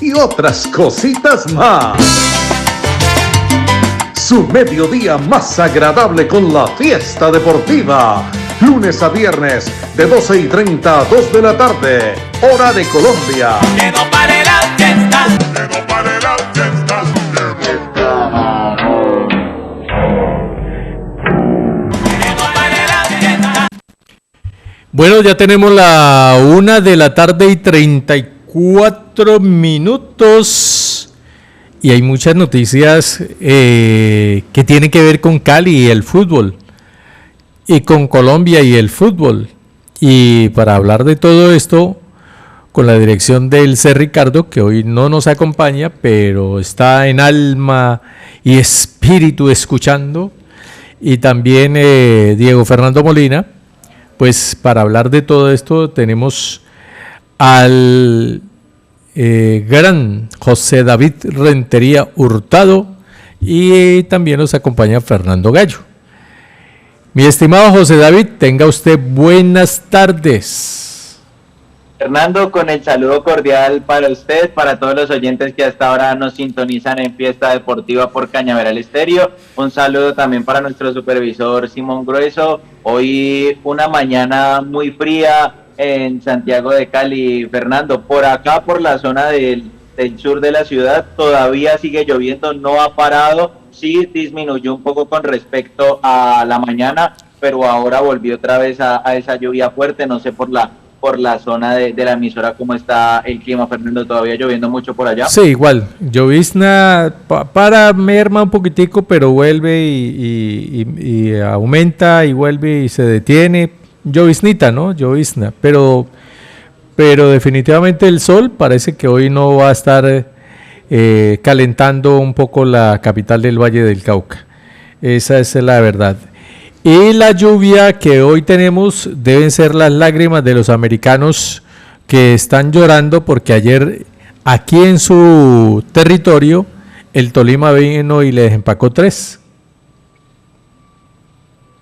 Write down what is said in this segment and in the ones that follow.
y otras cositas más. Su mediodía más agradable con la fiesta deportiva. Lunes a viernes de 12:30 a 2 de la tarde, hora de Colombia. Que no pare la fiesta. Que no pare la fiesta. Que no pare la fiesta. Bueno, ya tenemos la 1:34 y hay muchas noticias que tienen que ver con Cali y el fútbol y con Colombia y el fútbol. Y para hablar de todo esto, con la dirección del C. Ricardo, que hoy no nos acompaña, pero está en alma y espíritu escuchando, y también Diego Fernando Molina. Pues para hablar de todo esto tenemos al gran José David Rentería Hurtado y también nos acompaña Fernando Gallo. Mi estimado José David, tenga usted buenas tardes. Fernando, con el saludo cordial para usted, para todos los oyentes que hasta ahora nos sintonizan en Fiesta Deportiva por Cañaveral Estéreo. Un saludo también para nuestro supervisor Simón Grueso. Hoy una mañana muy fría en Santiago de Cali, Fernando. Por acá, por la zona del sur de la ciudad, todavía sigue lloviendo, no ha parado. Sí disminuyó un poco con respecto a la mañana, pero ahora volvió otra vez a esa lluvia fuerte. No sé por la zona de la emisora cómo está el clima, Fernando. ¿Todavía lloviendo mucho por allá? Sí, igual, llovizna para merma un poquitico, pero vuelve y aumenta y vuelve y se detiene. Lloviznita, ¿no? Llovizna, pero definitivamente el sol parece que hoy no va a estar calentando un poco la capital del Valle del Cauca. Esa es la verdad. Y la lluvia que hoy tenemos deben ser las lágrimas de los americanos que están llorando porque ayer aquí en su territorio el Tolima vino y les empacó 3.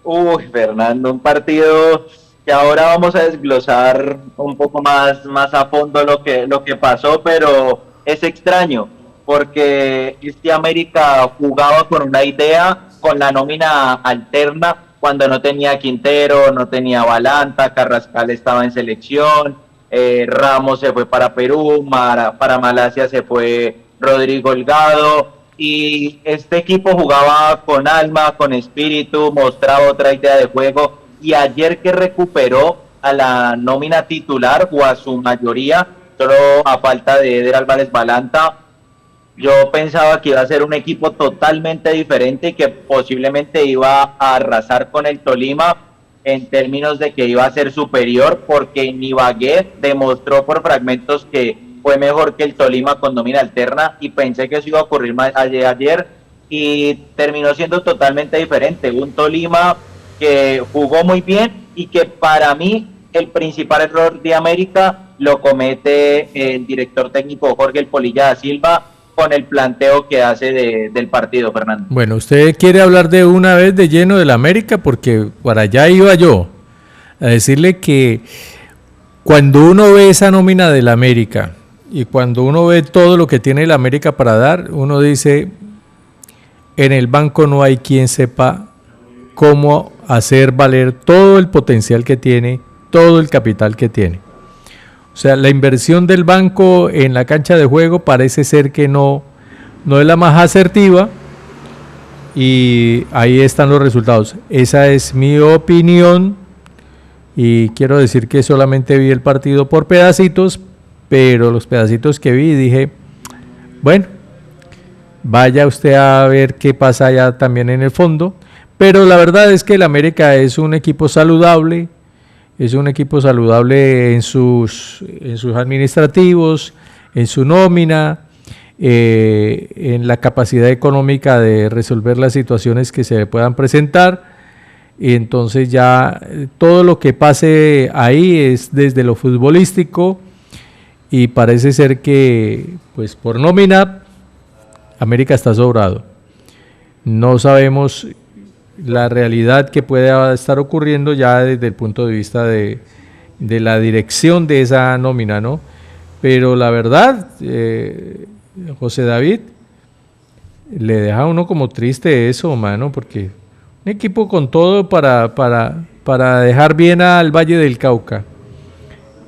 Uy, Fernando, un partido que ahora vamos a desglosar un poco más a fondo lo que pasó, pero es extraño porque este América jugaba con una idea, con la nómina alterna, cuando no tenía Quintero, no tenía Balanta, Carrascal estaba en selección, Ramos se fue para Perú, para Malasia se fue Rodrigo Holgado, y este equipo jugaba con alma, con espíritu, mostraba otra idea de juego, y ayer que recuperó a la nómina titular, o a su mayoría, solo a falta de Eder Álvarez Balanta, yo pensaba que iba a ser un equipo totalmente diferente y que posiblemente iba a arrasar con el Tolima en términos de que iba a ser superior, porque Ibagué demostró por fragmentos que fue mejor que el Tolima con nómina alterna, y pensé que eso iba a ocurrir ayer y terminó siendo totalmente diferente. Un Tolima que jugó muy bien y que para mí el principal error de América lo comete el director técnico Jorge El Polilla da Silva con el planteo que hace del partido, Fernando. Bueno, usted quiere hablar de una vez de lleno del América, porque para allá iba yo a decirle que cuando uno ve esa nómina del América y cuando uno ve todo lo que tiene el América para dar, uno dice, en el banco no hay quien sepa cómo hacer valer todo el potencial que tiene, todo el capital que tiene. O sea, la inversión del banco en la cancha de juego parece ser que no es la más asertiva, y ahí están los resultados. Esa es mi opinión, y quiero decir que solamente vi el partido por pedacitos, pero los pedacitos que vi dije, bueno, vaya usted a ver qué pasa allá también en el fondo. Pero la verdad es que el América es un equipo saludable. Es un equipo saludable en sus administrativos, en su nómina, en la capacidad económica de resolver las situaciones que se puedan presentar. Y entonces ya todo lo que pase ahí es desde lo futbolístico, y parece ser que, pues por nómina, América está sobrado. No sabemos la realidad que puede estar ocurriendo ya desde el punto de vista de la dirección de esa nómina, ¿no? Pero la verdad, José David, le deja a uno como triste eso, mano, porque un equipo con todo para dejar bien al Valle del Cauca.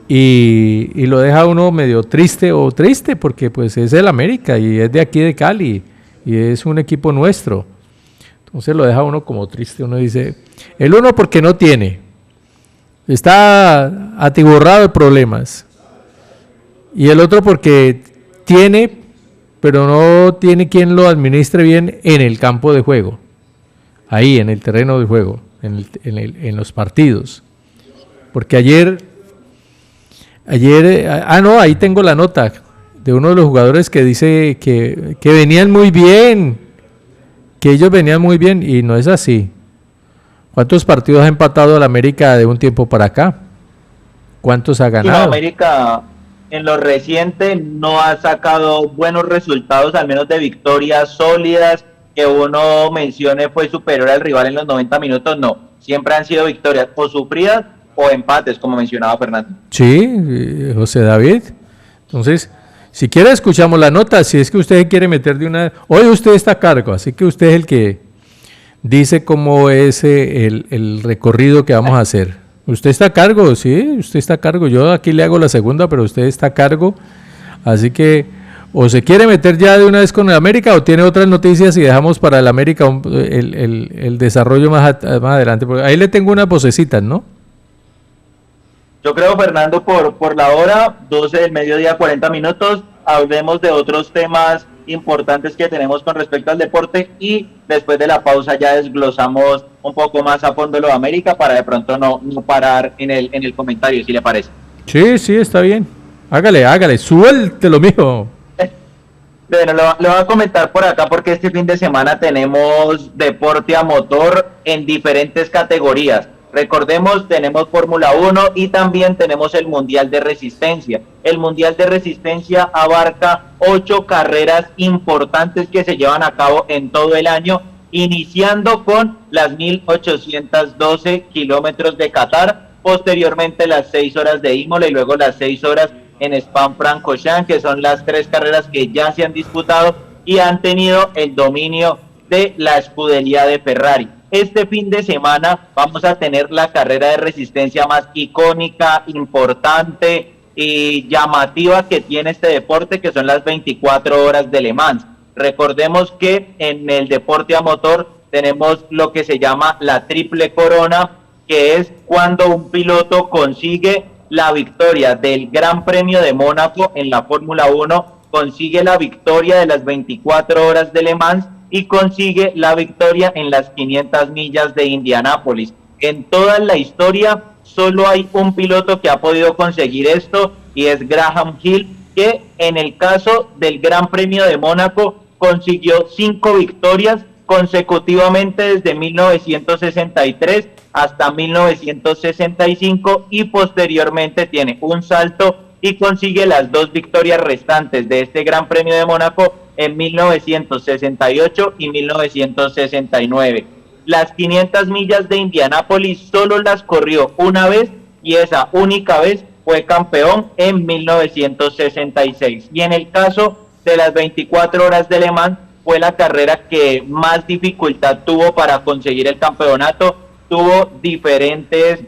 Y lo deja uno medio triste porque pues es el América y es de aquí de Cali y es un equipo nuestro. Entonces lo deja uno como triste, uno dice, el uno porque no tiene, está atiborrado de problemas, y el otro porque tiene, pero no tiene quien lo administre bien en el campo de juego, ahí en el terreno de juego, en los partidos. Porque ayer, no, ahí tengo la nota de uno de los jugadores que dice que venían muy bien, que ellos venían muy bien, y no es así. ¿Cuántos partidos ha empatado el América de un tiempo para acá? ¿Cuántos ha ganado? América en lo reciente no ha sacado buenos resultados, al menos de victorias sólidas, que uno mencione fue superior al rival en los 90 minutos, no. Siempre han sido victorias o sufridas o empates, como mencionaba Fernando. Sí, José David. Entonces, si quiere escuchamos la nota, si es que usted quiere meter de una... Hoy usted está a cargo, así que usted es el que dice cómo es el recorrido que vamos a hacer. Usted está a cargo, sí, usted está a cargo. Yo aquí le hago la segunda, pero usted está a cargo. Así que o se quiere meter ya de una vez con el América o tiene otras noticias y dejamos para el América el desarrollo más adelante. Porque ahí le tengo unas vocecitas, ¿no? Yo creo, Fernando, por la hora, 12 del mediodía, 40 minutos, hablemos de otros temas importantes que tenemos con respecto al deporte y después de la pausa ya desglosamos un poco más a fondo lo de América para de pronto no parar en el comentario, si le parece. Sí, está bien. Hágale, suéltelo, mijo. Bueno, lo voy a comentar por acá porque este fin de semana tenemos deporte a motor en diferentes categorías. Recordemos, tenemos Fórmula 1 y también tenemos el Mundial de Resistencia. El Mundial de Resistencia abarca 8 carreras importantes que se llevan a cabo en todo el año, iniciando con las 1812 kilómetros de Qatar, posteriormente las 6 horas de Imola y luego las 6 horas en Spa-Francorchamps, que son las 3 carreras que ya se han disputado y han tenido el dominio de la escudería de Ferrari. Este fin de semana vamos a tener la carrera de resistencia más icónica, importante y llamativa que tiene este deporte, que son las 24 horas de Le Mans. Recordemos que en el deporte a motor tenemos lo que se llama la triple corona, que es cuando un piloto consigue la victoria del Gran Premio de Mónaco en la Fórmula 1, consigue la victoria de las 24 horas de Le Mans y consigue la victoria en las 500 millas de Indianápolis. En toda la historia solo hay un piloto que ha podido conseguir esto y es Graham Hill, que en el caso del Gran Premio de Mónaco consiguió 5 victorias consecutivamente desde 1963 hasta 1965 y posteriormente tiene un salto y consigue las 2 victorias restantes de este Gran Premio de Mónaco en 1968 y 1969. Las 500 millas de Indianápolis solo las corrió una vez y esa única vez fue campeón en 1966. Y en el caso de las 24 horas de Le Mans fue la carrera que más dificultad tuvo para conseguir el campeonato. Tuvo diferentes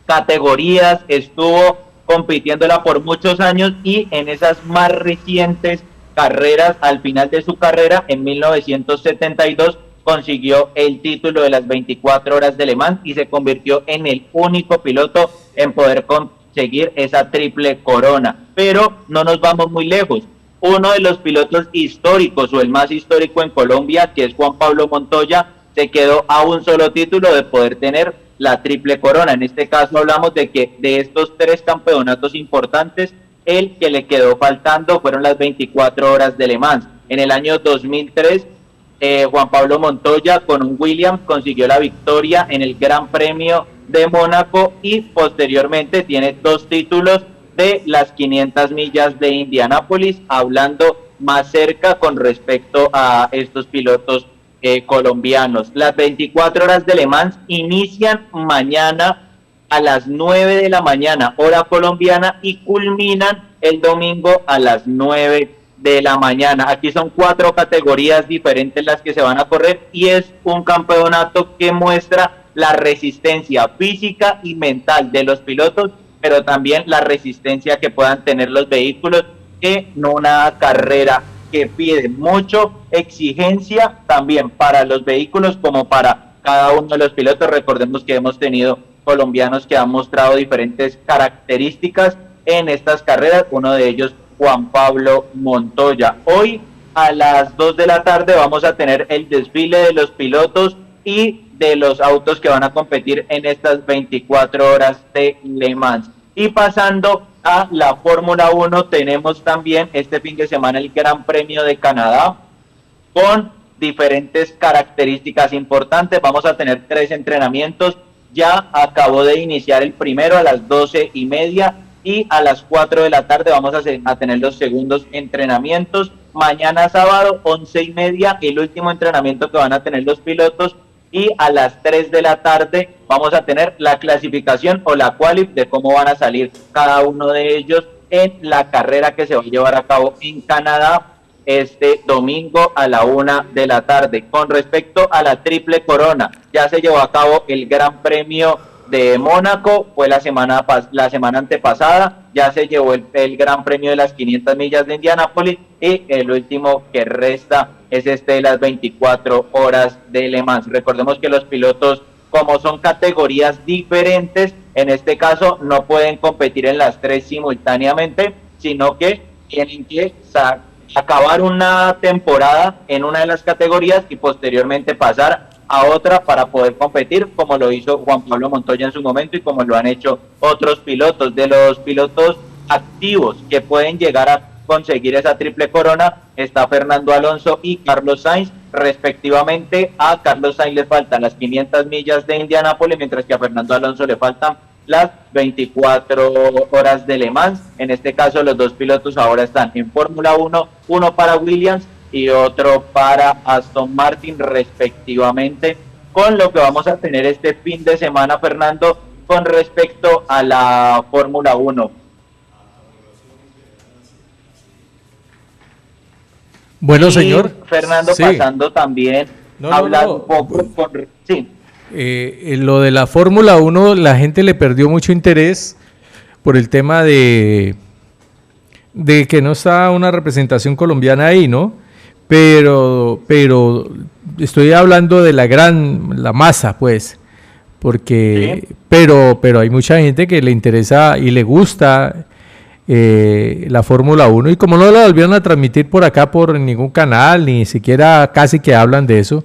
categorías, estuvo compitiéndola por muchos años y en esas más recientes carreras, al final de su carrera, en 1972, consiguió el título de las 24 horas de Le Mans y se convirtió en el único piloto en poder conseguir esa triple corona. Pero no nos vamos muy lejos. Uno de los pilotos históricos o el más histórico en Colombia, que es Juan Pablo Montoya, se quedó a un solo título de poder tener la triple corona. En este caso hablamos de que de estos 3 campeonatos importantes, el que le quedó faltando fueron las 24 horas de Le Mans. En el año 2003, Juan Pablo Montoya con un Williams consiguió la victoria en el Gran Premio de Mónaco y posteriormente tiene 2 títulos de las 500 millas de Indianápolis, hablando más cerca con respecto a estos pilotos colombianos. Las 24 horas de Le Mans inician mañana a las 9 de la mañana, hora colombiana, y culminan el domingo a las 9 de la mañana. Aquí son 4 categorías diferentes las que se van a correr y es un campeonato que muestra la resistencia física y mental de los pilotos, pero también la resistencia que puedan tener los vehículos en una carrera que pide mucho exigencia también para los vehículos como para cada uno de los pilotos. Recordemos que hemos tenido colombianos que han mostrado diferentes características en estas carreras, uno de ellos Juan Pablo Montoya. Hoy a las 2 de la tarde vamos a tener el desfile de los pilotos y de los autos que van a competir en estas 24 horas de Le Mans. Y pasando a la Fórmula 1, tenemos también este fin de semana el Gran Premio de Canadá con diferentes características importantes. Vamos a tener 3 entrenamientos. Ya acabó de iniciar el primero a las 12:30 y a las 4 de la tarde vamos a tener los segundos entrenamientos. Mañana sábado, 11:30, el último entrenamiento que van a tener los pilotos. Y a las 3 de la tarde vamos a tener la clasificación o la qualif de cómo van a salir cada uno de ellos en la carrera que se va a llevar a cabo en Canadá este domingo a la 1 de la tarde. Con respecto a la triple corona, ya se llevó a cabo el Gran Premio de Mónaco, fue la semana antepasada, ya se llevó el Gran Premio de las 500 millas de Indianápolis y el último que resta es de las 24 horas de Le Mans. Recordemos que los pilotos, como son categorías diferentes, en este caso no pueden competir en las 3 simultáneamente, sino que tienen que acabar una temporada en una de las categorías y posteriormente pasar a otra para poder competir, como lo hizo Juan Pablo Montoya en su momento y como lo han hecho otros pilotos. De los pilotos activos que pueden llegar a conseguir esa triple corona está Fernando Alonso y Carlos Sainz, respectivamente. A Carlos Sainz le faltan las 500 millas de Indianápolis, mientras que a Fernando Alonso le faltan las 24 horas de Le Mans. En este caso los dos pilotos ahora están en Fórmula 1, uno para Williams y otro para Aston Martin, respectivamente, con lo que vamos a tener este fin de semana, Fernando, con respecto a la Fórmula 1. Bueno, señor. Fernando, sí. Pasando también, hablar un poco con... Sí. Lo de la Fórmula 1, la gente le perdió mucho interés por el tema de que no está una representación colombiana ahí, ¿no? Pero estoy hablando de la masa, pues, porque, sí. pero hay mucha gente que le interesa y le gusta la Fórmula 1, y como no la volvieron a transmitir por acá por ningún canal, ni siquiera casi que hablan de eso,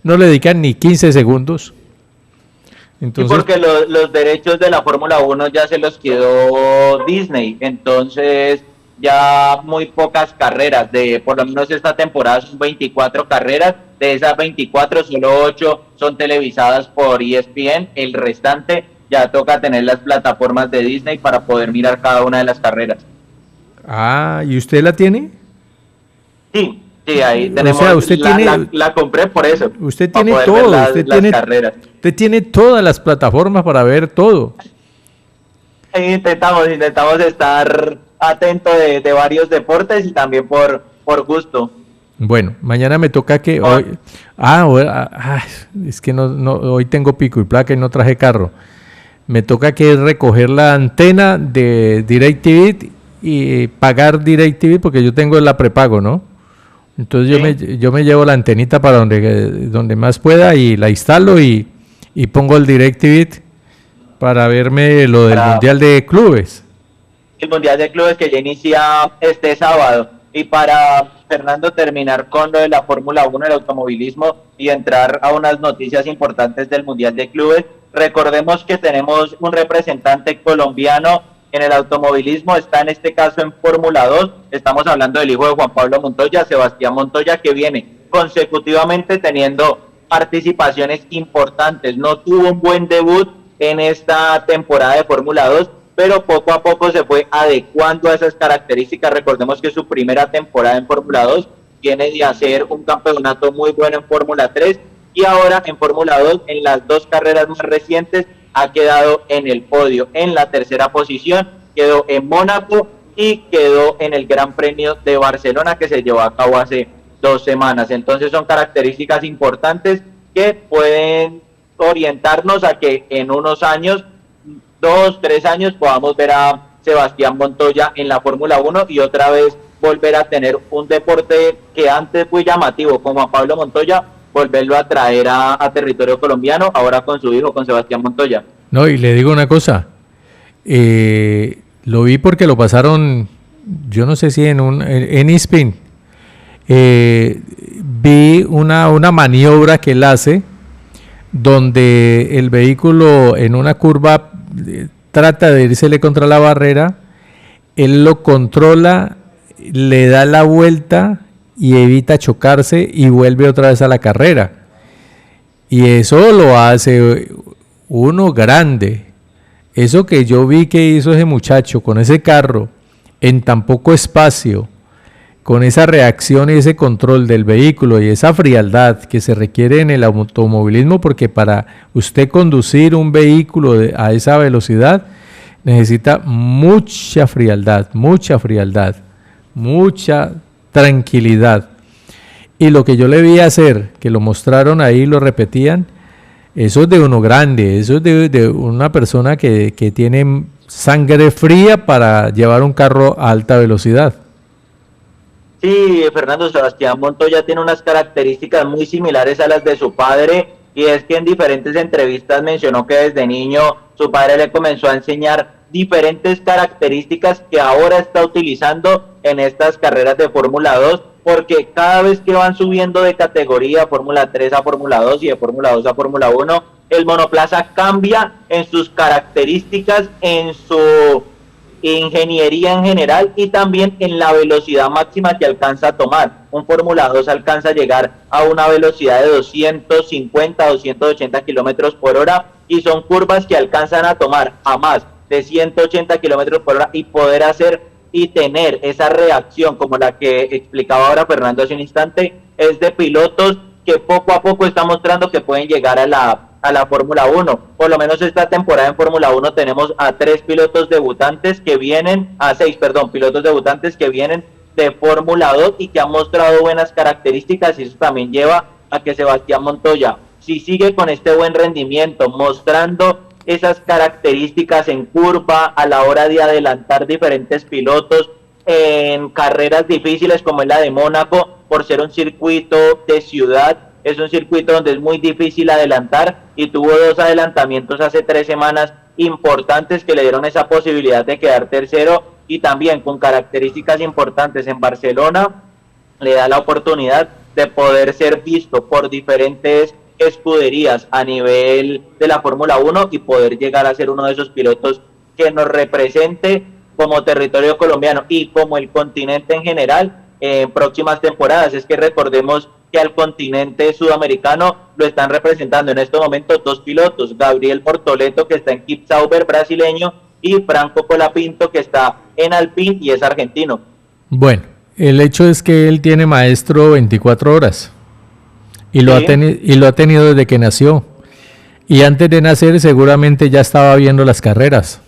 no le dedican ni 15 segundos. Entonces, sí, porque los derechos de la Fórmula 1 ya se los quedó Disney, entonces ya muy pocas carreras, por lo menos esta temporada son 24 carreras, de esas 24 solo 8 son televisadas por ESPN, el restante ya toca tener las plataformas de Disney para poder mirar cada una de las carreras. Ah, ¿y usted la tiene? Sí, ahí tenemos, o sea, usted la compré por eso. Usted tiene todo, carreras. Usted tiene todas las plataformas para ver todo. Intentamos estar atento de varios deportes y también por gusto. Bueno, mañana me toca que hoy, es que no hoy tengo pico y placa y no traje carro. Me toca que recoger la antena de DirecTV y pagar DirecTV porque yo tengo la prepago, ¿no? Entonces ¿sí? yo me llevo la antenita para donde más pueda y la instalo y pongo el DirecTV para verme lo del Mundial de Clubes. El Mundial de Clubes que ya inicia este sábado. Y para, Fernando, terminar con lo de la Fórmula 1, el automovilismo, y entrar a unas noticias importantes del Mundial de Clubes, recordemos que tenemos un representante colombiano en el automovilismo, está en este caso en Fórmula 2, estamos hablando del hijo de Juan Pablo Montoya, Sebastián Montoya, que viene consecutivamente teniendo participaciones importantes. No tuvo un buen debut en esta temporada de Fórmula 2, pero poco a poco se fue adecuando a esas características. Recordemos que su primera temporada en Fórmula 2 viene de hacer un campeonato muy bueno en Fórmula 3 y ahora en Fórmula 2, en las dos carreras más recientes, ha quedado en el podio en la tercera posición, quedó en Mónaco y quedó en el Gran Premio de Barcelona que se llevó a cabo hace 2 semanas. Entonces son características importantes que pueden orientarnos a que en unos años, 2, 3 años, podamos ver a Sebastián Montoya en la Fórmula 1 y otra vez volver a tener un deporte que antes fue llamativo, como a Pablo Montoya, volverlo a traer a territorio colombiano, ahora con su hijo, con Sebastián Montoya. No, y le digo una cosa, lo vi porque lo pasaron, yo no sé si en eSpin, vi una maniobra que él hace, donde el vehículo en una curva trata de irsele contra la barrera, él lo controla, le da la vuelta y evita chocarse y vuelve otra vez a la carrera. Y eso lo hace uno grande. Eso que yo vi que hizo ese muchacho con ese carro en tan poco espacio, con esa reacción y ese control del vehículo y esa frialdad que se requiere en el automovilismo, porque para usted conducir un vehículo a esa velocidad necesita mucha frialdad, mucha tranquilidad. Y lo que yo le vi hacer, que lo mostraron ahí, lo repetían, eso es de uno grande, eso es de una persona que tiene sangre fría para llevar un carro a alta velocidad. Sí, Fernando, Sebastián Montoya tiene unas características muy similares a las de su padre, y es que en diferentes entrevistas mencionó que desde niño su padre le comenzó a enseñar diferentes características que ahora está utilizando en estas carreras de Fórmula 2, porque cada vez que van subiendo de categoría, Fórmula 3 a Fórmula 2 y de Fórmula 2 a Fórmula 1, el monoplaza cambia en sus características, en su ingeniería en general y también en la velocidad máxima que alcanza a tomar. Un Fórmula 2 alcanza a llegar a una velocidad de 250, 280 kilómetros por hora y son curvas que alcanzan a tomar a más de 180 kilómetros por hora y poder hacer y tener esa reacción como la que explicaba ahora Fernando hace un instante, es de pilotos que poco a poco está mostrando que pueden llegar a la Fórmula 1. Por lo menos esta temporada en Fórmula 1 tenemos a 6 pilotos debutantes que vienen de Fórmula 2 y que han mostrado buenas características, y eso también lleva a que Sebastián Montoya, si sigue con este buen rendimiento, mostrando esas características en curva a la hora de adelantar diferentes pilotos en carreras difíciles como es la de Mónaco, por ser un circuito de ciudad, es un circuito donde es muy difícil adelantar, y tuvo 2 adelantamientos hace 3 semanas importantes que le dieron esa posibilidad de quedar tercero, y también con características importantes en Barcelona le da la oportunidad de poder ser visto por diferentes escuderías a nivel de la Fórmula 1 y poder llegar a ser uno de esos pilotos que nos represente como territorio colombiano y como el continente en general en próximas temporadas. Es que recordemos que al continente sudamericano lo están representando en estos momentos 2 pilotos, Gabriel Bortoleto, que está en Kip Sauber brasileño, y Franco Colapinto, que está en Alpine y es argentino. Bueno, el hecho es que él tiene maestro 24 horas y lo ha tenido desde que nació, y antes de nacer seguramente ya estaba viendo las carreras.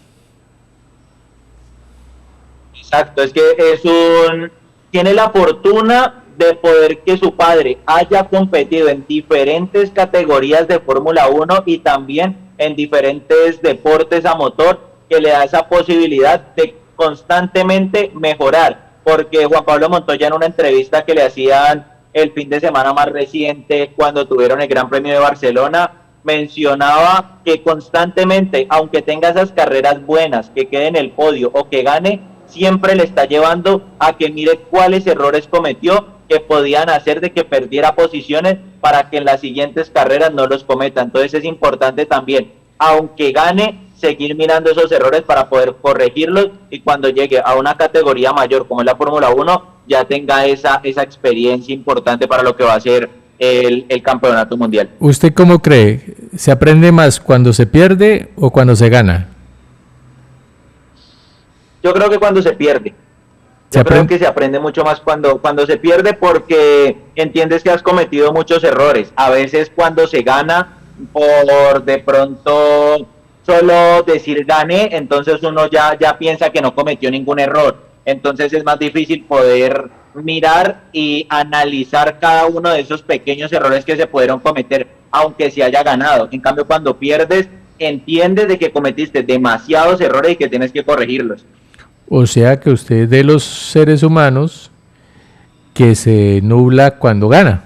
Exacto, es que tiene la fortuna de poder que su padre haya competido en diferentes categorías de Fórmula 1 y también en diferentes deportes a motor, que le da esa posibilidad de constantemente mejorar, porque Juan Pablo Montoya, en una entrevista que le hacían el fin de semana más reciente cuando tuvieron el Gran Premio de Barcelona, mencionaba que constantemente, aunque tenga esas carreras buenas, que quede en el podio o que gane, siempre le está llevando a que mire cuáles errores cometió que podían hacer de que perdiera posiciones para que en las siguientes carreras no los cometa. Entonces es importante también, aunque gane, seguir mirando esos errores para poder corregirlos, y cuando llegue a una categoría mayor como es la Fórmula 1 ya tenga esa experiencia importante para lo que va a ser el campeonato mundial. ¿Usted cómo cree? ¿Se aprende más cuando se pierde o cuando se gana? Yo creo que cuando se pierde. Creo que se aprende mucho más cuando se pierde, porque entiendes que has cometido muchos errores. A veces cuando se gana, por de pronto solo decir gané, entonces uno ya piensa que no cometió ningún error. Entonces es más difícil poder mirar y analizar cada uno de esos pequeños errores que se pudieron cometer, aunque se haya ganado. En cambio, cuando pierdes, entiendes de que cometiste demasiados errores y que tienes que corregirlos. O sea que usted es de los seres humanos que se nubla cuando gana.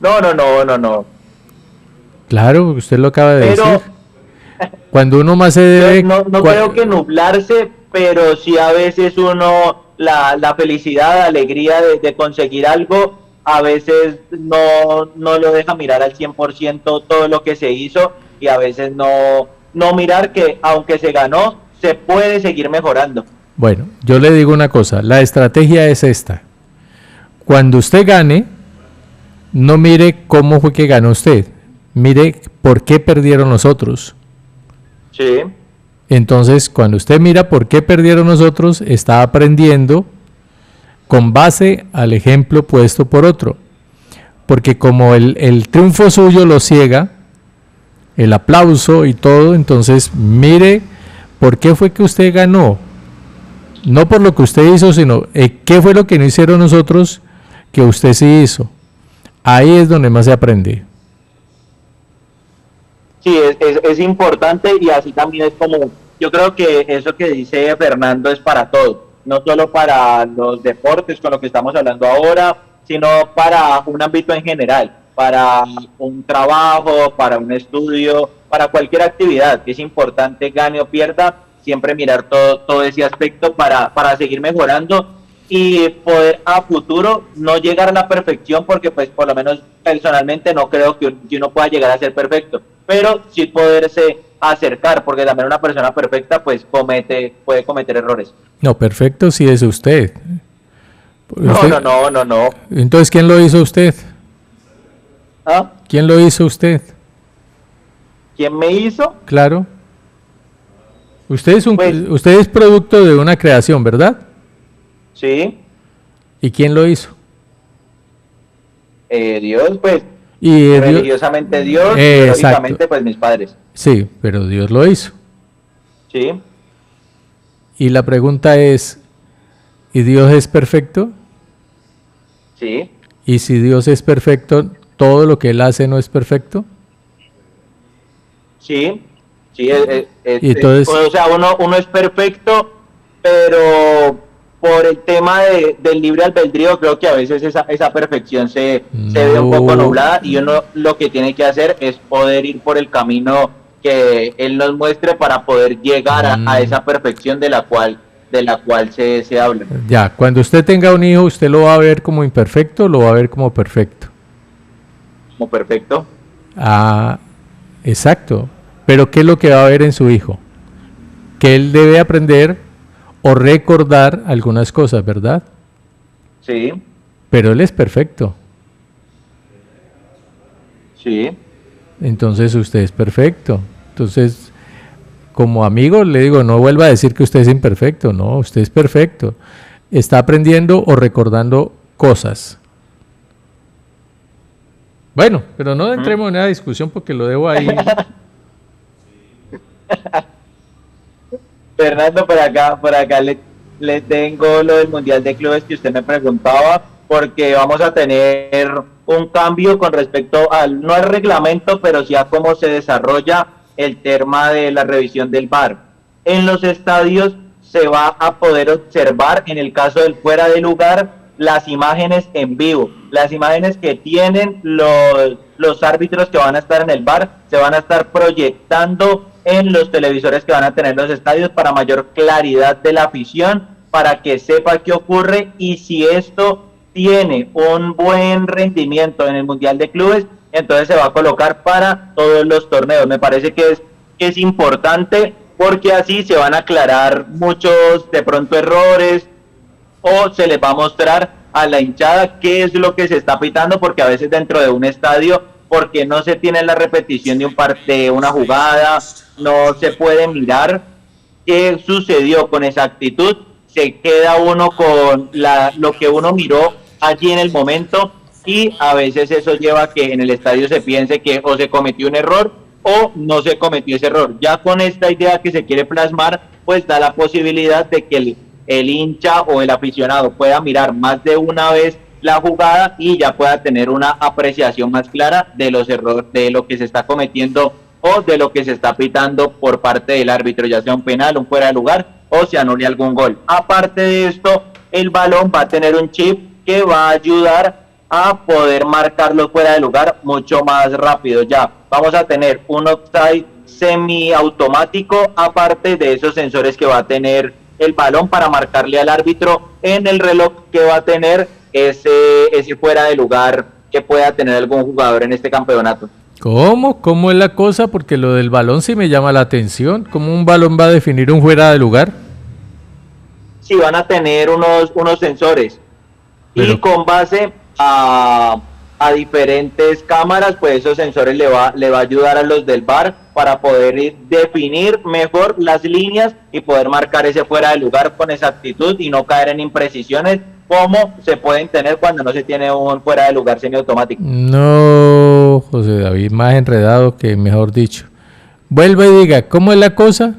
No. Claro, usted lo acaba de Pero decir. Cuando uno más se debe... no creo que nublarse, pero sí a veces uno, la felicidad, la alegría de conseguir algo, a veces no lo deja mirar al 100% todo lo que se hizo, y a veces no mirar que aunque se ganó, se puede seguir mejorando. Bueno, yo le digo una cosa, la estrategia es esta. Cuando usted gane, no mire cómo fue que ganó usted, mire por qué perdieron los otros. Sí. Entonces, cuando usted mira por qué perdieron los otros, está aprendiendo con base al ejemplo puesto por otro. Porque como el triunfo suyo lo ciega, el aplauso y todo, entonces mire por qué fue que usted ganó. No por lo que usted hizo, sino qué fue lo que no hicieron nosotros que usted sí hizo. Ahí es donde más se aprende. Sí, es importante, y así también es como, yo creo que eso que dice Fernando es para todo, no solo para los deportes con lo que estamos hablando ahora, sino para un ámbito en general, para un trabajo, para un estudio, para cualquier actividad. Es importante, gane o pierda, siempre mirar todo ese aspecto para seguir mejorando y poder a futuro no llegar a la perfección, porque pues por lo menos personalmente no creo que uno pueda llegar a ser perfecto, pero sí poderse acercar, porque también una persona perfecta pues puede cometer errores. No, perfecto sí es usted. No. Entonces, ¿quién lo hizo usted? ¿Ah? ¿Quién lo hizo usted? ¿Quién me hizo? Claro. Usted es Pues- usted es producto de una creación, ¿verdad? Sí, ¿Y quién lo hizo? Dios, pues Y Dios, religiosamente Dios, Exacto. biológicamente pues mis padres. sí, pero Dios lo hizo. Sí, Y la pregunta es, ¿y Dios es perfecto? sí, Y si Dios es perfecto, ¿todo lo que Él hace no es perfecto? sí. Y entonces- O sea, uno es perfecto, pero por el tema del libre albedrío, creo que a veces esa perfección se ve un poco No. nublada, y uno lo que tiene que hacer es poder ir por el camino que Él nos muestre para poder llegar a esa perfección de la cual se habla. Ya, cuando usted tenga un hijo, ¿usted lo va a ver como imperfecto o lo va a ver como perfecto? Como perfecto. Ah, exacto. Pero ¿qué es lo que va a ver en su hijo? Que él debe aprender o recordar algunas cosas, ¿verdad? Sí, Pero él es perfecto. sí. Entonces usted es perfecto. Entonces, como amigo, le digo, no vuelva a decir que usted es imperfecto. No, usted es perfecto. Está aprendiendo o recordando cosas. Bueno, pero no entremos en una discusión porque lo debo ahí. Fernando, por acá le tengo lo del Mundial de Clubes que usted me preguntaba, porque vamos a tener un cambio con respecto no al reglamento, pero sí a cómo se desarrolla el tema de la revisión del VAR. En los estadios se va a poder observar, en el caso del fuera de lugar, las imágenes en vivo, las imágenes que tienen los árbitros que van a estar en el VAR, se van a estar proyectando en los televisores que van a tener los estadios para mayor claridad de la afición, para que sepa qué ocurre, y si esto tiene un buen rendimiento en el Mundial de Clubes, entonces se va a colocar para todos los torneos. Me parece que es importante, porque así se van a aclarar muchos de pronto errores, o se les va a mostrar a la hinchada qué es lo que se está pitando, porque a veces dentro de un estadio, porque no se tiene la repetición de una jugada, no se puede mirar qué sucedió con exactitud, se queda uno con lo que uno miró allí en el momento, y a veces eso lleva a que en el estadio se piense que o se cometió un error o no se cometió ese error. Ya con esta idea que se quiere plasmar, pues da la posibilidad de que el hincha o el aficionado pueda mirar más de una vez la jugada y ya pueda tener una apreciación más clara de los errores, de lo que se está cometiendo o de lo que se está pitando por parte del árbitro, ya sea un penal, un fuera de lugar o se anule algún gol. Aparte de esto, el balón va a tener un chip que va a ayudar a poder marcarlo fuera de lugar mucho más rápido. Ya vamos a tener un offside semiautomático, aparte de esos sensores que va a tener el balón para marcarle al árbitro en el reloj que va a tener ese fuera de lugar que pueda tener algún jugador en este campeonato. ¿Cómo? ¿Cómo es la cosa? Porque lo del balón sí me llama la atención. ¿Cómo un balón va a definir un fuera de lugar? Sí, van a tener unos sensores. Pero... y con base a diferentes cámaras, pues esos sensores le va a ayudar a los del VAR para poder definir mejor las líneas y poder marcar ese fuera de lugar con exactitud y no caer en imprecisiones como se pueden tener cuando no se tiene un fuera de lugar semiautomático. No, José David, más enredado que mejor dicho. Vuelva y diga, ¿cómo es la cosa?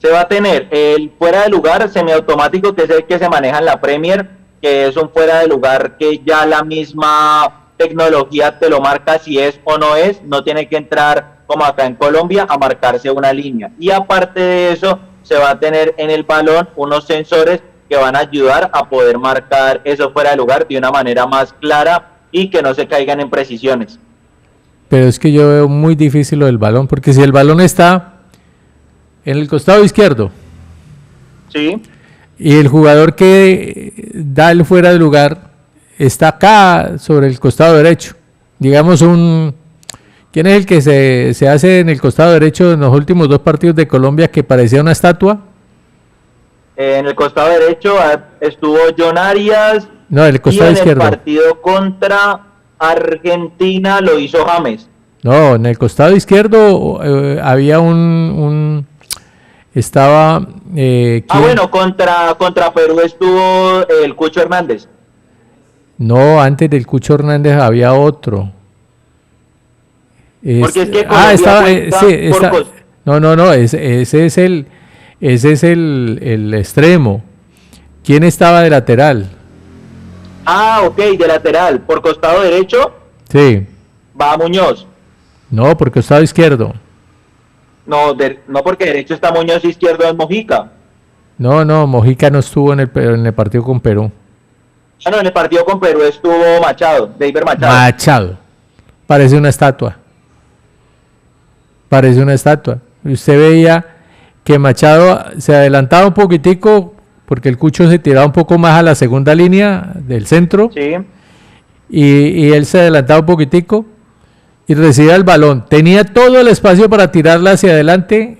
Se va a tener el fuera de lugar semiautomático, que es el que se maneja en la Premier, que es un fuera de lugar que ya la misma tecnología te lo marca si es o no es, no tiene que entrar como acá en Colombia a marcarse una línea. Y aparte de eso, se va a tener en el balón unos sensores que van a ayudar a poder marcar eso fuera de lugar de una manera más clara y que no se caigan en precisiones. Pero es que yo veo muy difícil lo del balón, porque si el balón está en el costado izquierdo, sí, y el jugador que da el fuera de lugar está acá sobre el costado derecho, digamos ¿quién es el que se hace en el costado derecho en los últimos 2 partidos de Colombia que parecía una estatua? En el costado derecho estuvo John Arias. No, el costado izquierdo. En el partido contra Argentina lo hizo James. No, en el costado izquierdo había estaba... bueno, contra Perú estuvo el Cucho Hernández. No, antes del Cucho Hernández había otro. Porque es que estaba, no, ese es el extremo. ¿Quién estaba de lateral? Ok, de lateral. ¿Por costado derecho? Sí. Va Muñoz. No, por costado izquierdo. No, porque derecho está Muñoz, izquierdo es Mojica. No, Mojica no estuvo en el partido con Perú. No, en el partido con Perú estuvo Machado, David Machado. Machado. Parece una estatua. Usted veía que Machado se adelantaba un poquitico porque el Cucho se tiraba un poco más a la segunda línea del centro. Sí. Y él se adelantaba un poquitico y recibía el balón. Tenía todo el espacio para tirarla hacia adelante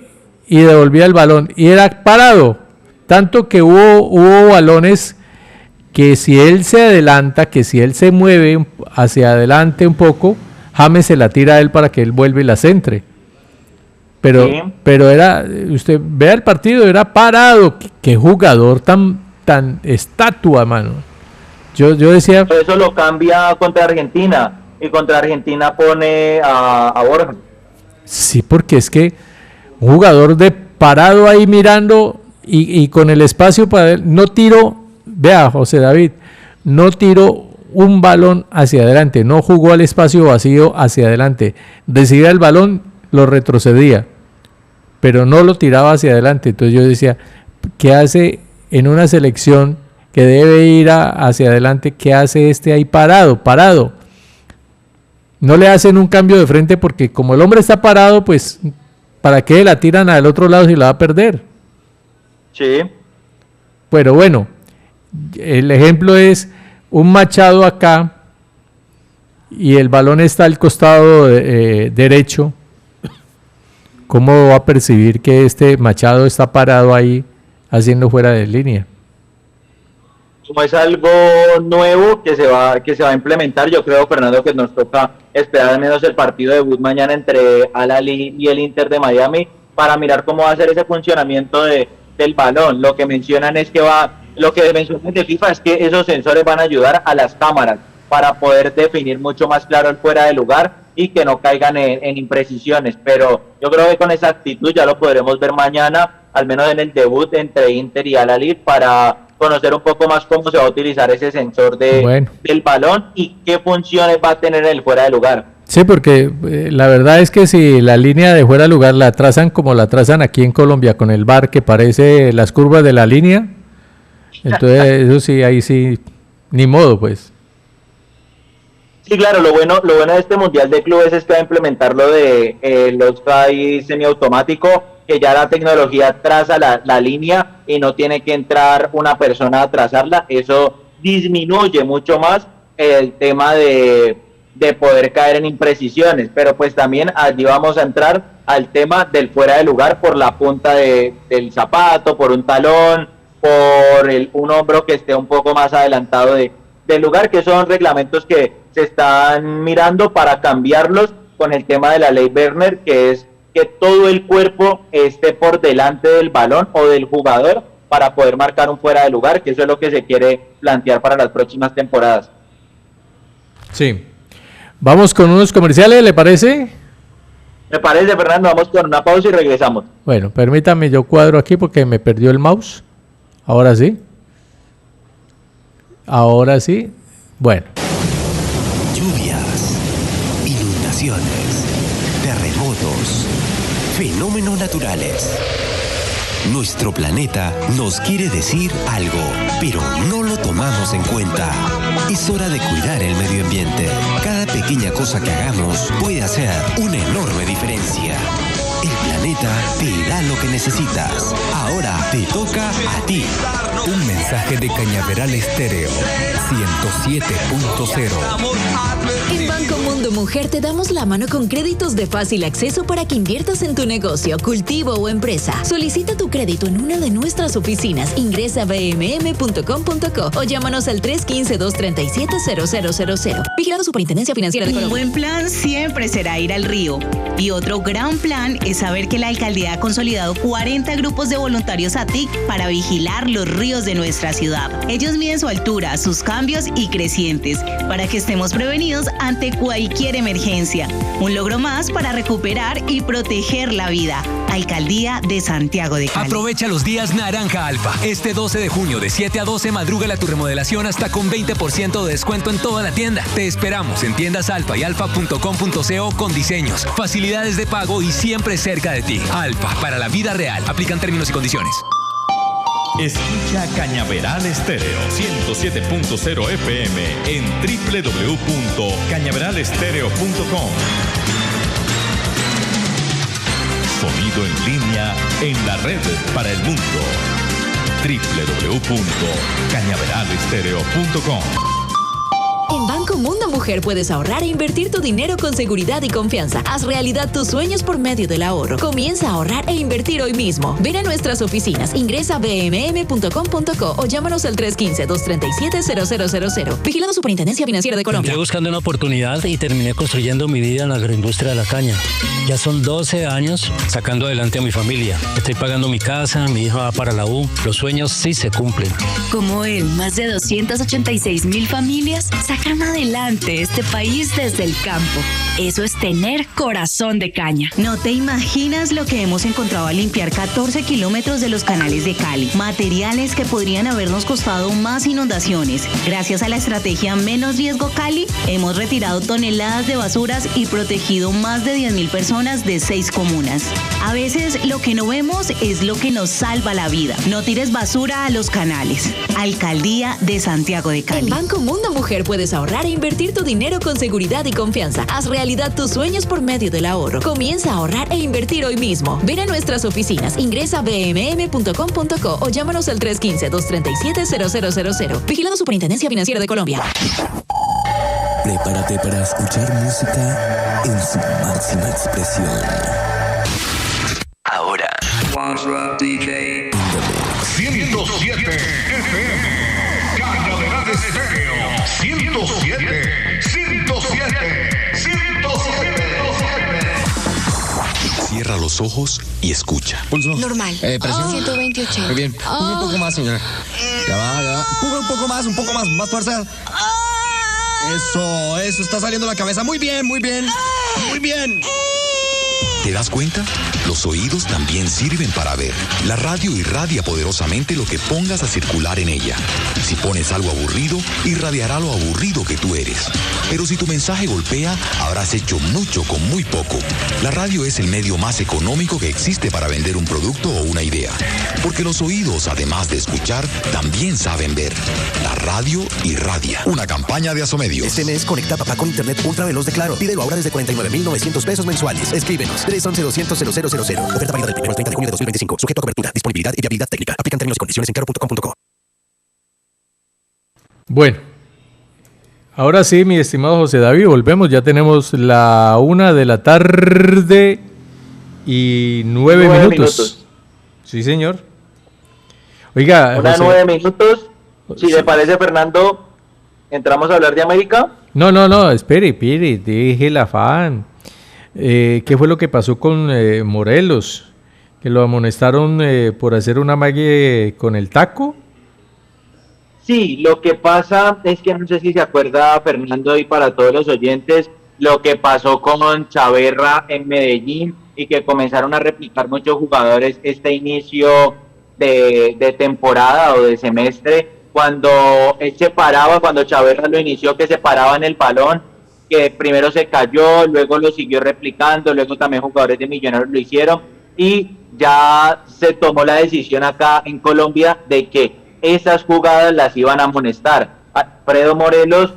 y devolvía el balón. Y era parado. Tanto que hubo balones que si él se adelanta, que si él se mueve hacia adelante un poco, James se la tira a él para que él vuelva y la centre. Pero era, usted vea el partido, era parado. Qué jugador tan estatua, mano. Yo decía... Eso lo cambia contra Argentina. Y contra Argentina pone a Borja. Sí, porque es que un jugador de parado ahí mirando y con el espacio para él, no tiró, vea José David, no tiró un balón hacia adelante, no jugó al espacio vacío hacia adelante, recibía el balón, lo retrocedía, pero no lo tiraba hacia adelante. Entonces yo decía, ¿qué hace en una selección que debe ir hacia adelante? ¿Qué hace ahí parado? No le hacen un cambio de frente porque como el hombre está parado, pues ¿para qué la tiran al otro lado si la va a perder? Sí. Pero bueno, el ejemplo es un Machado acá y el balón está al costado derecho. ¿Cómo va a percibir que este Machado está parado ahí haciendo fuera de línea? Como es algo nuevo que se va a implementar, yo creo, Fernando, que nos toca esperar al menos el partido de debut mañana entre Al-Ahly y el Inter de Miami para mirar cómo va a ser ese funcionamiento del balón. Lo que mencionan es que lo que mencionan de FIFA es que esos sensores van a ayudar a las cámaras para poder definir mucho más claro el fuera de lugar y que no caigan en imprecisiones, pero yo creo que con esa actitud ya lo podremos ver mañana, al menos en el debut entre Inter y Al-Ahly, para conocer un poco más cómo se va a utilizar ese sensor del balón y qué funciones va a tener en el fuera de lugar. Sí, porque la verdad es que si la línea de fuera de lugar la trazan como la trazan aquí en Colombia con el VAR, que parece las curvas de la línea, entonces eso sí, ahí sí, ni modo pues. Sí, claro, lo bueno de este Mundial de Clubes es que va a implementar lo de los offside semiautomático, que ya la tecnología traza la línea y no tiene que entrar una persona a trazarla. Eso disminuye mucho más el tema de poder caer en imprecisiones, pero pues también allí vamos a entrar al tema del fuera de lugar por la punta del zapato, por un talón, por un hombro que esté un poco más adelantado del lugar, que son reglamentos que se están mirando para cambiarlos con el tema de la ley Werner, que es que todo el cuerpo esté por delante del balón o del jugador para poder marcar un fuera de lugar, que eso es lo que se quiere plantear para las próximas temporadas. Sí. Vamos con unos comerciales, ¿le parece? Me parece, Fernando, vamos con una pausa y regresamos. Bueno, permítame, yo cuadro aquí porque me perdió el mouse. Ahora sí. Ahora sí. Bueno. Lluvias, inundaciones, terremotos, fenómenos naturales. Nuestro planeta nos quiere decir algo, pero no lo tomamos en cuenta. Es hora de cuidar el medio ambiente. Cada pequeña cosa que hagamos puede hacer una enorme diferencia. El planeta te da lo que necesitas. Ahora te toca a ti. Un mensaje de Cañaveral Estéreo 107.0. En Banco Mundo Mujer te damos la mano con créditos de fácil acceso para que inviertas en tu negocio, cultivo o empresa. Solicita tu crédito en una de nuestras oficinas. Ingresa a bmm.com.co o llámanos al 315-237-0000. Vigilado Superintendencia Financiera de Colombia. Un buen plan siempre será ir al río. Y otro gran plan es saber que la alcaldía ha consolidado 40 grupos de voluntarios ATIC para vigilar los ríos de nuestra ciudad. Ellos miden su altura, sus cambios y crecientes para que estemos prevenidos ante cualquier emergencia. Un logro más para recuperar y proteger la vida. Alcaldía de Santiago de Cali. Aprovecha los días Naranja Alfa. Este 12 de junio de 7 a 12 madrúgala tu remodelación hasta con 20% de descuento en toda la tienda. Te esperamos en tiendas Alfa y alfa.com.co con diseños, facilidades de pago y siempre cerca de ti. Alfa, para la vida real. Aplican términos y condiciones. Escucha Cañaveral Estéreo 107.0 FM en www.cañaveralestereo.com. Sonido en línea en la red para el mundo. www.cañaveralestereo.com. En Banco Mundo Mujer puedes ahorrar e invertir tu dinero con seguridad y confianza. Haz realidad tus sueños por medio del ahorro. Comienza a ahorrar e invertir hoy mismo. Ven a nuestras oficinas, ingresa a bmm.com.co o llámanos al 315-237-0000. Vigilado Superintendencia Financiera de Colombia. Estoy buscando una oportunidad y terminé construyendo mi vida en la agroindustria de la caña. Ya son 12 años sacando adelante a mi familia. Estoy pagando mi casa, mi hija va para la U. Los sueños sí se cumplen. Como él, más de 286,000 familias sacan adelante este país desde el campo. Eso es tener corazón de caña. No te imaginas lo que hemos encontrado al limpiar 14 kilómetros de los canales de Cali. Materiales que podrían habernos costado más inundaciones. Gracias a la estrategia Menos Riesgo Cali, hemos retirado toneladas de basuras y protegido más de 10,000 personas de 6 comunas. A veces lo que no vemos es lo que nos salva la vida. No tires basura a los canales. Alcaldía de Santiago de Cali. En Banco Mundo Mujer puedes ahorrar e invertir tu dinero con seguridad y confianza. Haz realidad tus sueños por medio del ahorro. Comienza a ahorrar e invertir hoy mismo. Ven a nuestras oficinas, ingresa a bmm.com.co o llámanos al 315-237-0000. Vigilado Superintendencia Financiera de Colombia. Prepárate para escuchar música en su máxima expresión. Ahora. 107 FM. Cañaveral Estéreo 107. Cierra los ojos y escucha. Pulso. Normal. Presión. 128. Muy bien. Un poco más, señora. Ya va. Un poco más. Más fuerza. Eso, está saliendo la cabeza. Muy bien. Muy bien. ¿Te das cuenta? Los oídos también sirven para ver. La radio irradia poderosamente lo que pongas a circular en ella. Si pones algo aburrido, irradiará lo aburrido que tú eres. Pero si tu mensaje golpea, habrás hecho mucho con muy poco. La radio es el medio más económico que existe para vender un producto o una idea. Porque los oídos, además de escuchar, también saben ver. La radio irradia. Una campaña de Asomedios. Este mes conecta papá con internet ultra veloz de Claro. Pídelo ahora desde 49,900 pesos mensuales. Escríbenos 311-200-0000. Oferta válida del 1 al 30 de junio de 2025. Sujeto a cobertura, disponibilidad y viabilidad técnica. Aplican términos y condiciones en claro.com.co. Bueno, ahora sí, mi estimado José David, volvemos. Ya tenemos la 1:09 minutos. Sí, señor. Oiga, 1:09. Si le parece, Fernando, ¿entramos a hablar de América? No, espere, deje el afán. ¿Qué fue lo que pasó con Morelos? ¿Que lo amonestaron por hacer un amague con el taco? Sí, lo que pasa es que no sé si se acuerda, Fernando, y para todos los oyentes, lo que pasó con Chaverra en Medellín y que comenzaron a replicar muchos jugadores este inicio de temporada o de semestre, cuando él se paraba, cuando Chaverra lo inició, que se paraba en el balón, que primero se cayó, luego lo siguió replicando, luego también jugadores de Millonarios lo hicieron, y ya se tomó la decisión acá en Colombia de que esas jugadas las iban a amonestar. Alfredo Morelos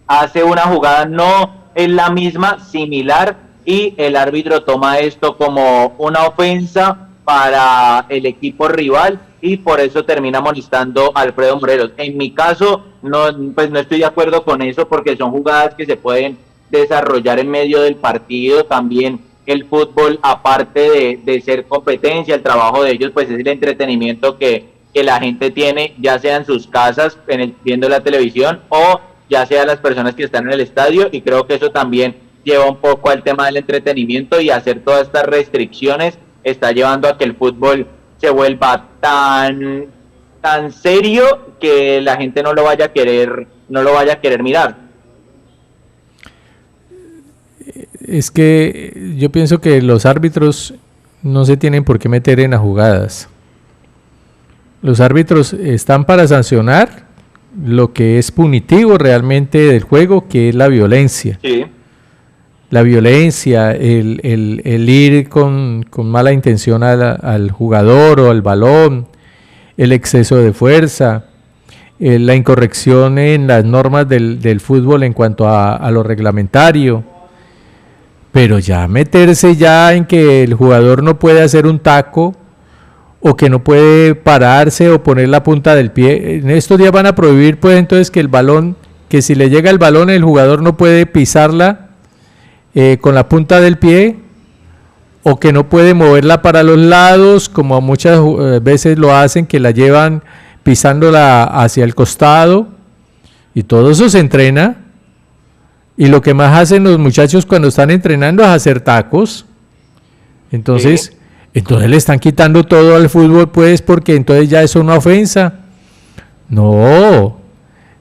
hace una jugada, no es la misma, similar, y el árbitro toma esto como una ofensa para el equipo rival y por eso termina amonestando a Alfredo Morelos. En mi caso, no estoy de acuerdo con eso porque son jugadas que se pueden desarrollar en medio del partido. También el fútbol, aparte de ser competencia, el trabajo de ellos pues es el entretenimiento que la gente tiene, ya sea en sus casas, viendo la televisión, o ya sea las personas que están en el estadio, y creo que eso también lleva un poco al tema del entretenimiento, y hacer todas estas restricciones está llevando a que el fútbol se vuelva tan serio que la gente no lo vaya a querer mirar. Es que yo pienso que los árbitros no se tienen por qué meter en las jugadas. Los árbitros están para sancionar lo que es punitivo realmente del juego, que es la violencia. Sí. La violencia, el ir con mala intención al jugador o al balón, el exceso de fuerza, la incorrección en las normas del fútbol en cuanto a lo reglamentario. Pero ya meterse ya en que el jugador no puede hacer un taco, o que no puede pararse o poner la punta del pie. En estos días van a prohibir pues entonces que el balón, que si le llega el balón el jugador no puede pisarla con la punta del pie, o que no puede moverla para los lados, como muchas veces lo hacen, que la llevan pisándola hacia el costado, y todo eso se entrena, y lo que más hacen los muchachos cuando están entrenando es hacer tacos. Entonces... ¿Sí? Entonces le están quitando todo al fútbol, pues, porque entonces ya es una ofensa. No,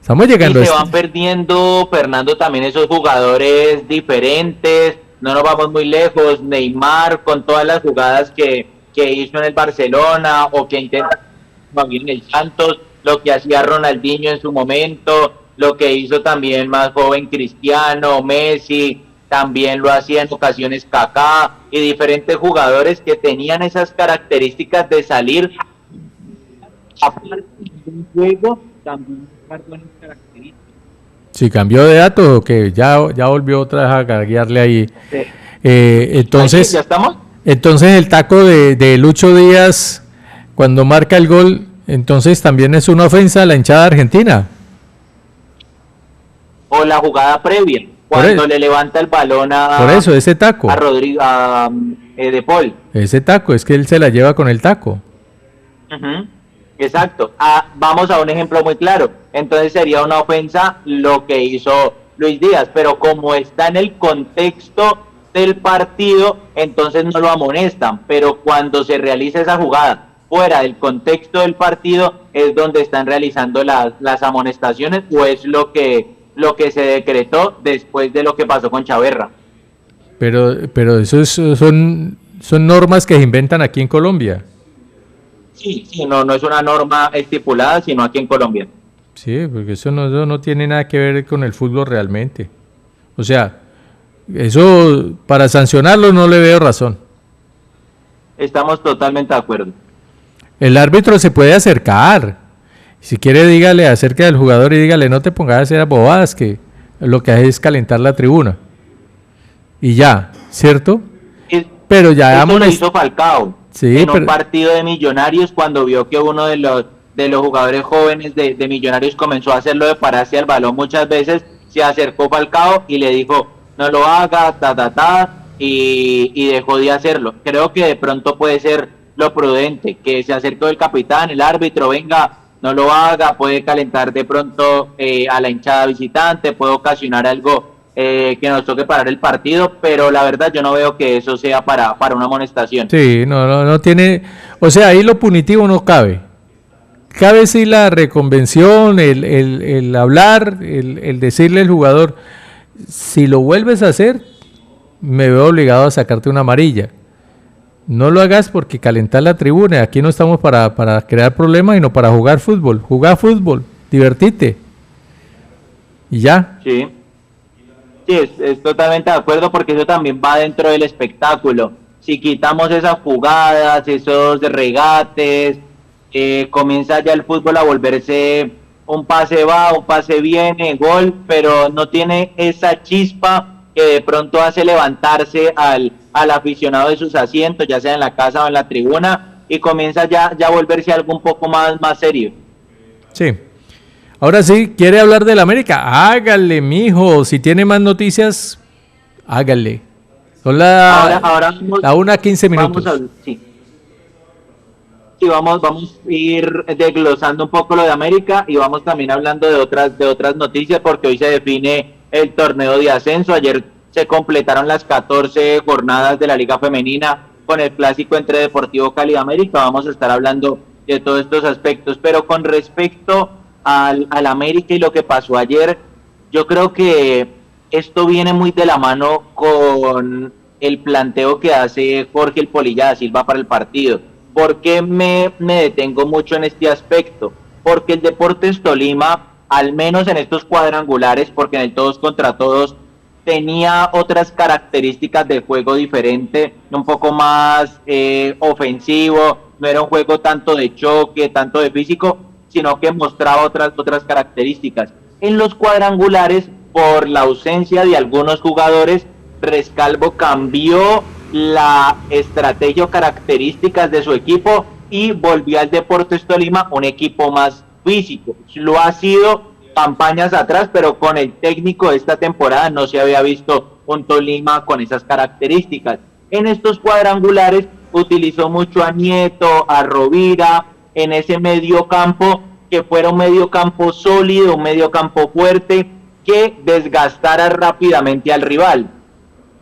estamos llegando y se van perdiendo, Fernando, también esos jugadores diferentes. No nos vamos muy lejos. Neymar, con todas las jugadas que hizo en el Barcelona, o que intenta en el Santos, lo que hacía Ronaldinho en su momento, lo que hizo también más joven Cristiano, Messi, también lo hacía en ocasiones Kaká, y diferentes jugadores que tenían esas características de salir a un juego, también buenas características. Si cambió de datos o que ya volvió otra vez a carguearle ahí. Sí. Entonces, ¿ya estamos? Entonces el taco de Lucho Díaz cuando marca el gol, entonces también es una ofensa a la hinchada argentina. O la jugada previa. Cuando le levanta el balón por eso, ese taco. A Rodrigo, De Paul. Ese taco, es que él se la lleva con el taco. Uh-huh. Exacto. Vamos a un ejemplo muy claro. Entonces sería una ofensa lo que hizo Luis Díaz, pero como está en el contexto del partido, entonces no lo amonestan. Pero cuando se realiza esa jugada fuera del contexto del partido, es donde están realizando las amonestaciones, o es lo que se decretó después de lo que pasó con Chaverra. Pero son normas que se inventan aquí en Colombia. Sí, no es una norma estipulada, sino aquí en Colombia. Sí, porque eso no tiene nada que ver con el fútbol realmente. O sea, eso para sancionarlo no le veo razón. Estamos totalmente de acuerdo. El árbitro se puede acercar. Si quiere, dígale acerca del jugador y dígale, no te pongas a hacer bobadas, que lo que hace es calentar la tribuna. Y ya, ¿cierto? Pero ya eso lo hizo Falcao en un partido de Millonarios, cuando vio que uno de los jugadores jóvenes de Millonarios comenzó a hacerlo de pararse al balón muchas veces. Se acercó Falcao y le dijo, no lo haga, y dejó de hacerlo. Creo que de pronto puede ser lo prudente, que se acerque el capitán, el árbitro, venga, no lo haga, puede calentar de pronto a la hinchada visitante, puede ocasionar algo que nos toque parar el partido, pero la verdad yo no veo que eso sea para una amonestación. Sí, no tiene, o sea, ahí lo punitivo no cabe. Cabe sí la reconvención, el hablar, el decirle al jugador, si lo vuelves a hacer, me veo obligado a sacarte una amarilla. No lo hagas porque calentar la tribuna. Aquí no estamos para crear problemas, sino para jugar fútbol. Jugar fútbol, divertite. Y ya. Sí, es totalmente de acuerdo, porque eso también va dentro del espectáculo. Si quitamos esas jugadas, esos regates, comienza ya el fútbol a volverse un pase va, un pase viene, gol, pero no tiene esa chispa que de pronto hace levantarse al aficionado de sus asientos, ya sea en la casa o en la tribuna, y comienza ya a volverse algo un poco más serio. Sí. Ahora sí, ¿quiere hablar del América? Hágale, mijo. Si tiene más noticias, hágale. Son la 1:15 minutos. Vamos a ir desglosando un poco lo de América y vamos también hablando de otras noticias, porque hoy se define el torneo de ascenso. Ayer se completaron las 14 jornadas de la Liga Femenina con el clásico entre Deportivo Cali y América. Vamos a estar hablando de todos estos aspectos, pero con respecto al América y lo que pasó ayer, yo creo que esto viene muy de la mano con el planteo que hace Jorge el Polilla da Silva para el partido. ¿Por qué me detengo mucho en este aspecto? Porque el Deportes Tolima, al menos en estos cuadrangulares, porque en el todos contra todos tenía otras características de juego diferente, un poco más ofensivo, no era un juego tanto de choque, tanto de físico, sino que mostraba otras características. En los cuadrangulares, por la ausencia de algunos jugadores, Rescalvo cambió la estrategia o características de su equipo y volvió al Deportes Tolima un equipo más físico. Lo ha sido campañas atrás, pero con el técnico de esta temporada no se había visto un Tolima con esas características. En estos cuadrangulares utilizó mucho a Nieto, a Rovira, en ese medio campo, que fuera un medio campo sólido, un medio campo fuerte, que desgastara rápidamente al rival.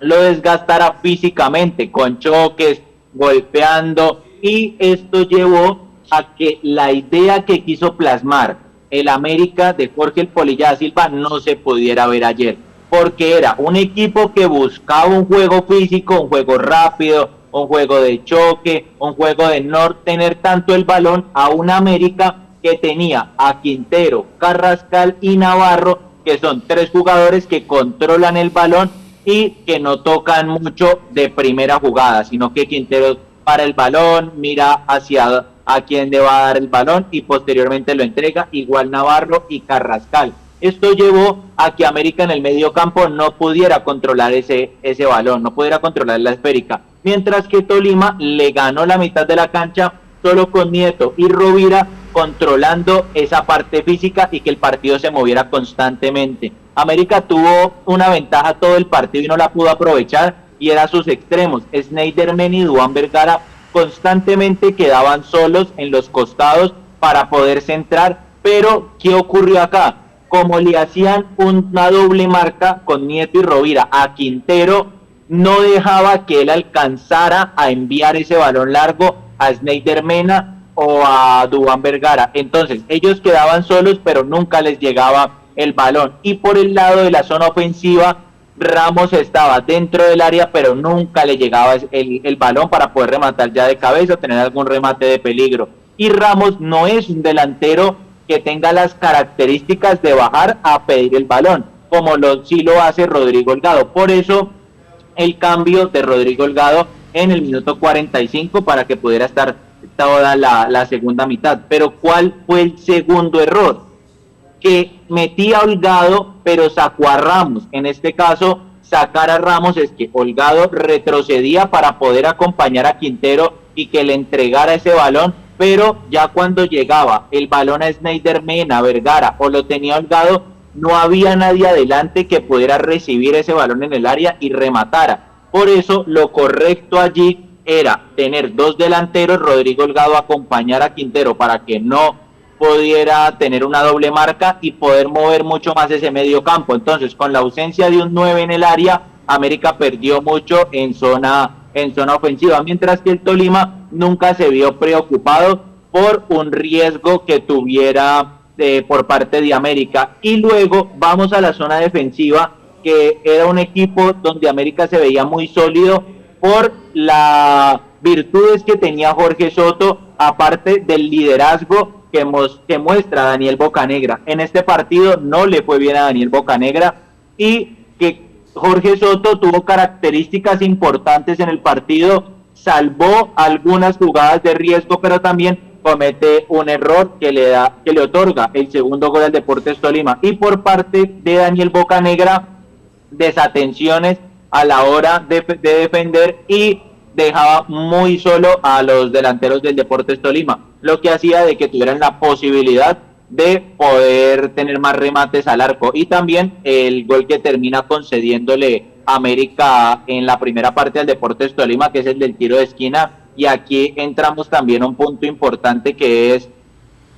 Lo desgastara físicamente, con choques, golpeando, y esto llevó a que la idea que quiso plasmar el América de Jorge el Polilla da Silva no se pudiera ver ayer, porque era un equipo que buscaba un juego físico, un juego rápido, un juego de choque, un juego de no tener tanto el balón, a un América que tenía a Quintero, Carrascal y Navarro, que son tres jugadores que controlan el balón y que no tocan mucho de primera jugada, sino que Quintero para el balón, mira hacia a quién le va a dar el balón y posteriormente lo entrega, igual Navarro y Carrascal. Esto llevó a que América en el medio campo no pudiera controlar ese balón, no pudiera controlar la esférica, mientras que Tolima le ganó la mitad de la cancha solo con Nieto y Rovira controlando esa parte física y que el partido se moviera constantemente. América tuvo una ventaja todo el partido y no la pudo aprovechar, y era sus extremos. Schneiderman y Duván Vergara constantemente quedaban solos en los costados para poder centrar, pero ¿qué ocurrió acá? Como le hacían una doble marca con Nieto y Rovira a Quintero, no dejaba que él alcanzara a enviar ese balón largo a Schneiderman o a Duván Vergara. Entonces ellos quedaban solos, pero nunca les llegaba el balón. Y por el lado de la zona ofensiva, Ramos estaba dentro del área, pero nunca le llegaba el balón para poder rematar ya de cabeza o tener algún remate de peligro. Y Ramos no es un delantero que tenga las características de bajar a pedir el balón, como sí lo hace Rodrigo Holgado. Por eso el cambio de Rodrigo Holgado en el minuto 45 para que pudiera estar toda la segunda mitad. Pero ¿cuál fue el segundo error? Que metía a Holgado, pero sacó a Ramos. En este caso, sacar a Ramos es que Holgado retrocedía para poder acompañar a Quintero y que le entregara ese balón, pero ya cuando llegaba el balón a Snyder Mena, Vergara o lo tenía Holgado, no había nadie adelante que pudiera recibir ese balón en el área y rematara. Por eso lo correcto allí era tener dos delanteros, Rodrigo Holgado acompañar a Quintero para que no pudiera tener una doble marca y poder mover mucho más ese medio campo. Entonces, con la ausencia de un 9 en el área, América perdió mucho en zona ofensiva, mientras que el Tolima nunca se vio preocupado por un riesgo que tuviera por parte de América. Y luego vamos a la zona defensiva, que era un equipo donde América se veía muy sólido por las virtudes que tenía Jorge Soto, aparte del liderazgo que muestra Daniel Bocanegra. En este partido no le fue bien a Daniel Bocanegra y que Jorge Soto tuvo características importantes en el partido, salvó algunas jugadas de riesgo, pero también comete un error que le otorga el segundo gol al Deportes Tolima. Y por parte de Daniel Bocanegra, desatenciones a la hora de defender y dejaba muy solo a los delanteros del Deportes Tolima, lo que hacía de que tuvieran la posibilidad de poder tener más remates al arco. Y también el gol que termina concediéndole América en la primera parte al Deportes Tolima, que es el del tiro de esquina. Y aquí entramos también a un punto importante, que es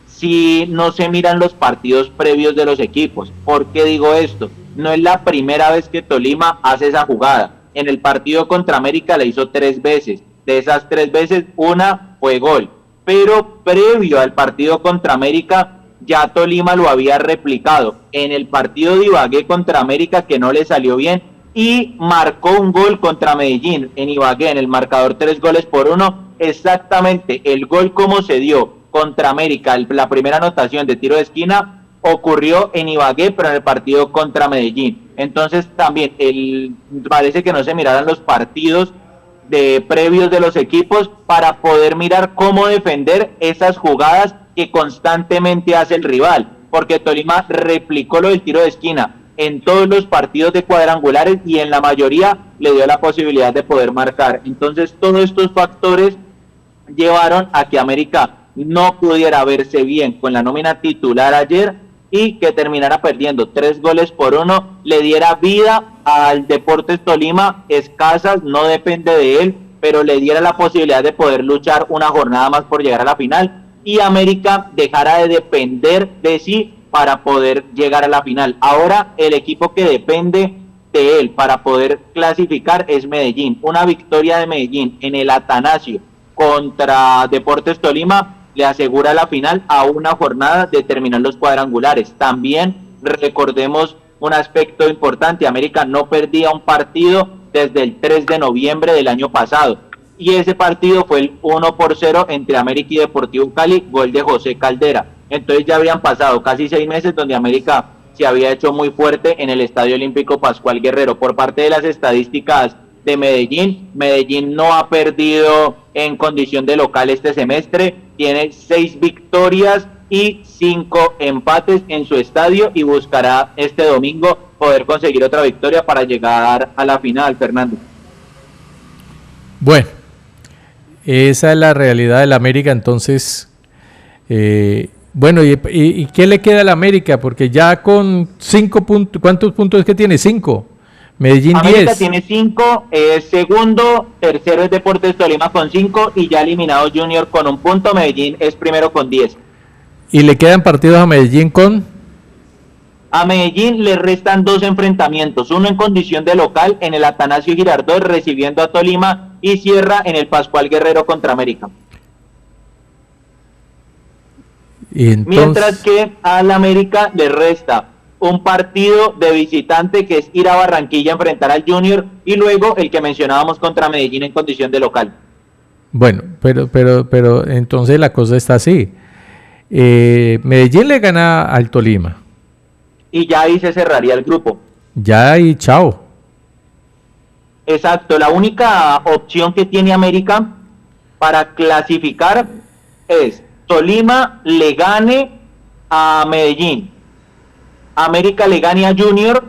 si no se miran los partidos previos de los equipos. ¿Por qué digo esto? No es la primera vez que Tolima hace esa jugada. En el partido contra América la hizo 3 veces. De esas 3 veces, una fue gol. Pero previo al partido contra América, ya Tolima lo había replicado. En el partido de Ibagué contra América, que no le salió bien, y marcó un gol contra Medellín en Ibagué, en el marcador 3-1. Exactamente el gol como se dio contra América, la primera anotación de tiro de esquina, ocurrió en Ibagué, pero en el partido contra Medellín. Entonces también parece que no se miraran los partidos previos de los equipos para poder mirar cómo defender esas jugadas que constantemente hace el rival, porque Tolima replicó lo del tiro de esquina en todos los partidos de cuadrangulares y en la mayoría le dio la posibilidad de poder marcar. Entonces todos estos factores llevaron a que América no pudiera verse bien con la nómina titular ayer y que terminara perdiendo 3-1, le diera vida al Deportes Tolima, escasas, no depende de él, pero le diera la posibilidad de poder luchar una jornada más por llegar a la final, y América dejara de depender de sí para poder llegar a la final. Ahora el equipo que depende de él para poder clasificar es Medellín. Una victoria de Medellín en el Atanasio contra Deportes Tolima le asegura la final a una jornada de terminar los cuadrangulares. También recordemos un aspecto importante: América no perdía un partido desde el 3 de noviembre del año pasado, y ese partido fue el 1-0 entre América y Deportivo Cali, gol de José Caldera. Entonces ya habían pasado casi 6 meses donde América se había hecho muy fuerte en el Estadio Olímpico Pascual Guerrero. Por parte de las estadísticas de Medellín, Medellín no ha perdido en condición de local este semestre, tiene 6 victorias y 5 empates en su estadio, y buscará este domingo poder conseguir otra victoria para llegar a la final, Fernando. Bueno, esa es la realidad del América. Entonces, bueno, ¿y qué le queda al América? Porque ya con 5 puntos, ¿cuántos puntos es que tiene? 5. Medellín América 10. tiene 5, segundo, tercero es Deportes Tolima con 5 y ya eliminado Junior con 1 punto. Medellín es primero con 10. ¿Y le quedan partidos a Medellín con? A Medellín le restan 2 enfrentamientos, uno en condición de local en el Atanasio Girardot recibiendo a Tolima, y cierra en el Pascual Guerrero contra América. Y entonces... Mientras que al América le resta un partido de visitante que es ir a Barranquilla a enfrentar al Junior y luego el que mencionábamos contra Medellín en condición de local. Bueno, pero entonces la cosa está así. Medellín le gana al Tolima. Y ya ahí se cerraría el grupo. Ya y chao. Exacto, la única opción que tiene América para clasificar es Tolima le gane a Medellín, América le gane a Junior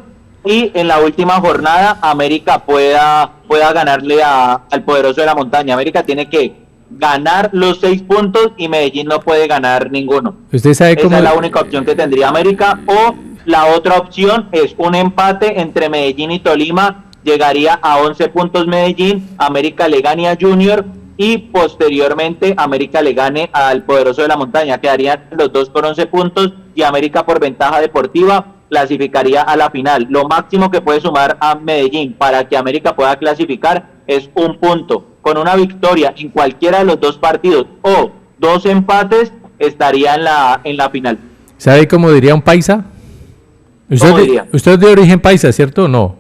y en la última jornada América pueda ganarle al poderoso de la montaña. América tiene que ganar los 6 puntos y Medellín no puede ganar ninguno. ¿Usted sabe Esa cómo? es la única opción que tendría América, o la otra opción es un empate entre Medellín y Tolima, llegaría a 11 puntos Medellín, América le gane a Junior y posteriormente América le gane al poderoso de la montaña, quedarían los dos con 11 puntos y América por ventaja deportiva clasificaría a la final. Lo máximo que puede sumar a Medellín para que América pueda clasificar es 1 punto. Con una victoria en cualquiera de los 2 partidos o 2 empates estaría en la final. ¿Sabe cómo diría un paisa? Usted es de origen paisa, ¿cierto o no?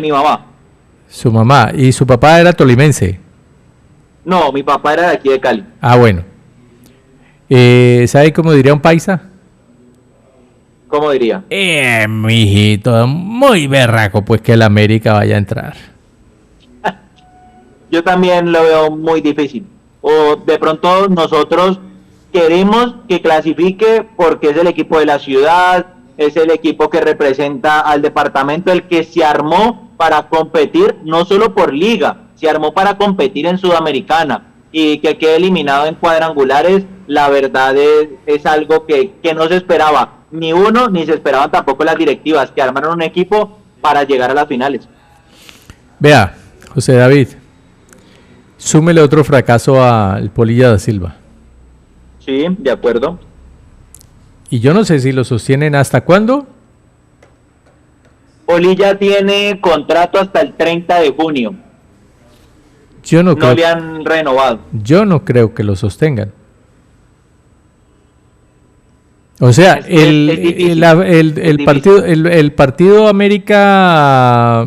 Mi mamá. Su mamá. ¿Y su papá era tolimense? No, mi papá era de aquí de Cali. Ah, bueno. ¿Sabe cómo diría un paisa? ¿Cómo diría? Mijito, muy berraco, pues que el América vaya a entrar. Yo también lo veo muy difícil. O de pronto nosotros queremos que clasifique porque es el equipo de la ciudad, es el equipo que representa al departamento, el que se armó para competir no solo por liga, se armó para competir en Sudamericana, y que quede eliminado en cuadrangulares, la verdad es algo que no se esperaba ni uno, ni se esperaban tampoco las directivas, que armaron un equipo para llegar a las finales. Vea, José David, súmele otro fracaso al Polilla da Silva. Sí, de acuerdo. Y yo no sé si lo sostienen hasta cuándo. Polilla tiene contrato hasta el 30 de junio. Yo no creo, le han renovado. Yo no creo que lo sostengan. O sea, el partido América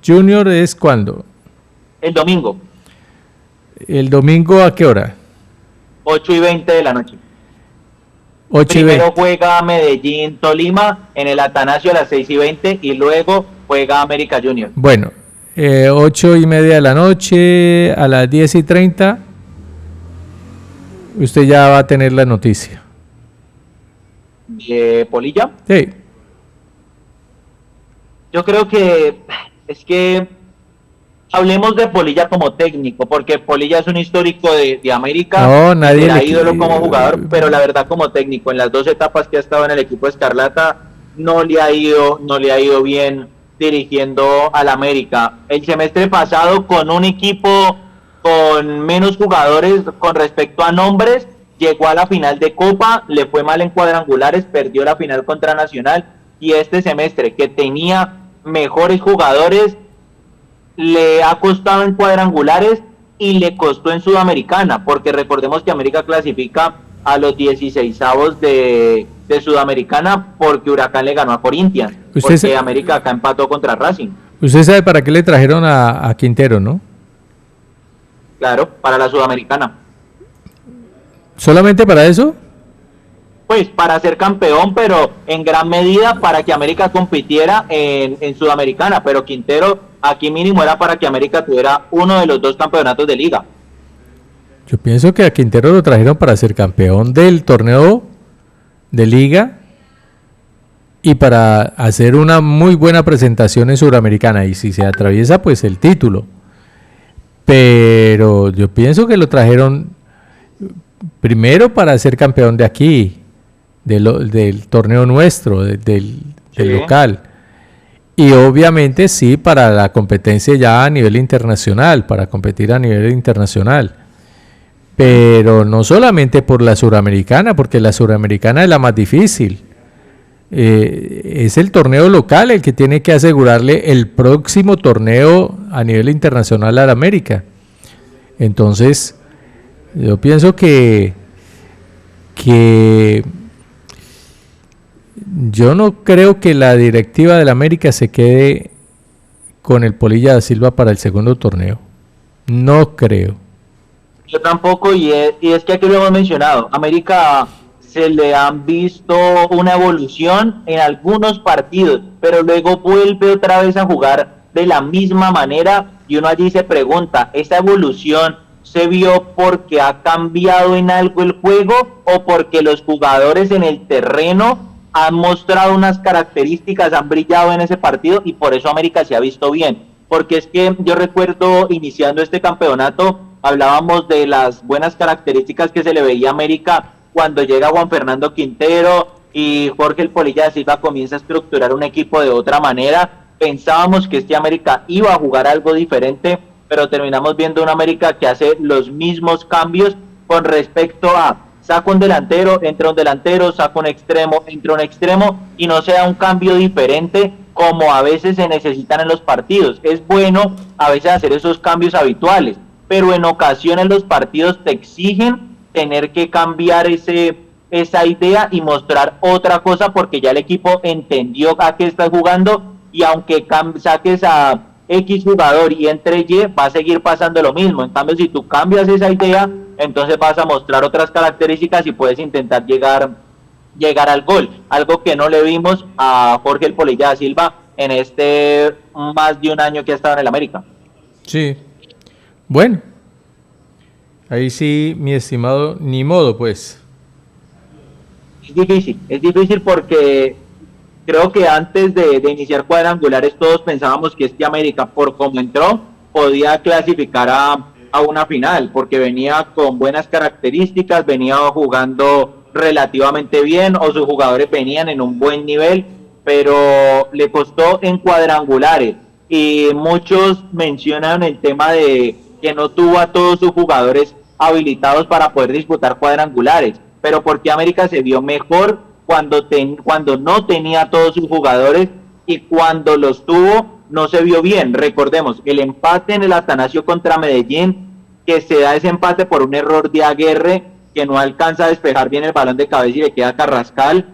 Junior es ¿cuándo? El domingo. ¿El domingo a qué hora? 8:20 de la noche. 8:20. Primero juega Medellín Tolima en el Atanasio a las 6:20 y luego juega América Junior. Bueno, 8:30 de la noche, a las 10:30 usted ya va a tener la noticia. ¿De Polilla? Sí. Yo creo que es que hablemos de Polilla como técnico, porque Polilla es un histórico de América, no, nadie era ídolo como jugador, pero la verdad como técnico, en las 2 etapas que ha estado en el equipo Escarlata, no le ha ido bien dirigiendo al América. El semestre pasado, con un equipo con menos jugadores con respecto a nombres, llegó a la final de Copa, le fue mal en cuadrangulares, perdió la final contra Nacional, y este semestre, que tenía mejores jugadores, le ha costado en cuadrangulares y le costó en Sudamericana, porque recordemos que América clasifica a los 16avos de Sudamericana porque Huracán le ganó a Corinthians, porque América acá empató contra Racing. Usted sabe para qué le trajeron a Quintero, ¿no? Claro, para la Sudamericana. ¿Solamente para eso? Pues para ser campeón, pero en gran medida para que América compitiera en Sudamericana, pero Quintero aquí mínimo era para que América tuviera uno de los 2 campeonatos de liga. Yo pienso que a Quintero lo trajeron para ser campeón del torneo de liga y para hacer una muy buena presentación en Sudamericana, y si se atraviesa pues el título. Pero yo pienso que lo trajeron primero para ser campeón de aquí, del torneo nuestro, del local. Y obviamente sí para la competencia ya a nivel internacional, para competir a nivel internacional. Pero no solamente por la suramericana, porque la suramericana es la más difícil. Es el torneo local el que tiene que asegurarle el próximo torneo a nivel internacional a la América. Entonces, yo pienso que que yo no creo que la directiva del América se quede con el Polilla da Silva para el segundo torneo. No creo. Yo tampoco, y es que aquí lo hemos mencionado, América se le han visto una evolución en algunos partidos, pero luego vuelve otra vez a jugar de la misma manera y uno allí se pregunta, ¿esa evolución se vio porque ha cambiado en algo el juego o porque los jugadores en el terreno han mostrado unas características, han brillado en ese partido y por eso América se ha visto bien? Porque es que yo recuerdo iniciando este campeonato, hablábamos de las buenas características que se le veía a América cuando llega Juan Fernando Quintero y Jorge el Polilla da Silva comienza a estructurar un equipo de otra manera. Pensábamos que este América iba a jugar algo diferente, pero terminamos viendo un América que hace los mismos cambios con respecto a saca un delantero, entra un delantero, saca un extremo, entra un extremo y no sea un cambio diferente como a veces se necesitan en los partidos. Es bueno a veces hacer esos cambios habituales, pero en ocasiones los partidos te exigen tener que cambiar esa idea y mostrar otra cosa porque ya el equipo entendió a qué estás jugando y aunque saques a X jugador y entre Y, va a seguir pasando lo mismo. En cambio, si tú cambias esa idea, entonces vas a mostrar otras características y puedes intentar llegar al gol. Algo que no le vimos a Jorge el Polilla da Silva en este más de un año que ha estado en el América. Sí. Bueno. Ahí sí, mi estimado, ni modo, pues. Es difícil porque creo que antes de iniciar cuadrangulares todos pensábamos que este América, por cómo entró, podía clasificar a una final, porque venía con buenas características, venía jugando relativamente bien, o sus jugadores venían en un buen nivel, pero le costó en cuadrangulares, y muchos mencionan el tema de que no tuvo a todos sus jugadores habilitados para poder disputar cuadrangulares, pero porque América se vio mejor cuando no tenía a todos sus jugadores y cuando los tuvo no se vio bien. Recordemos el empate en el Atanasio contra Medellín, que se da ese empate por un error de Aguerre que no alcanza a despejar bien el balón de cabeza y le queda a Carrascal.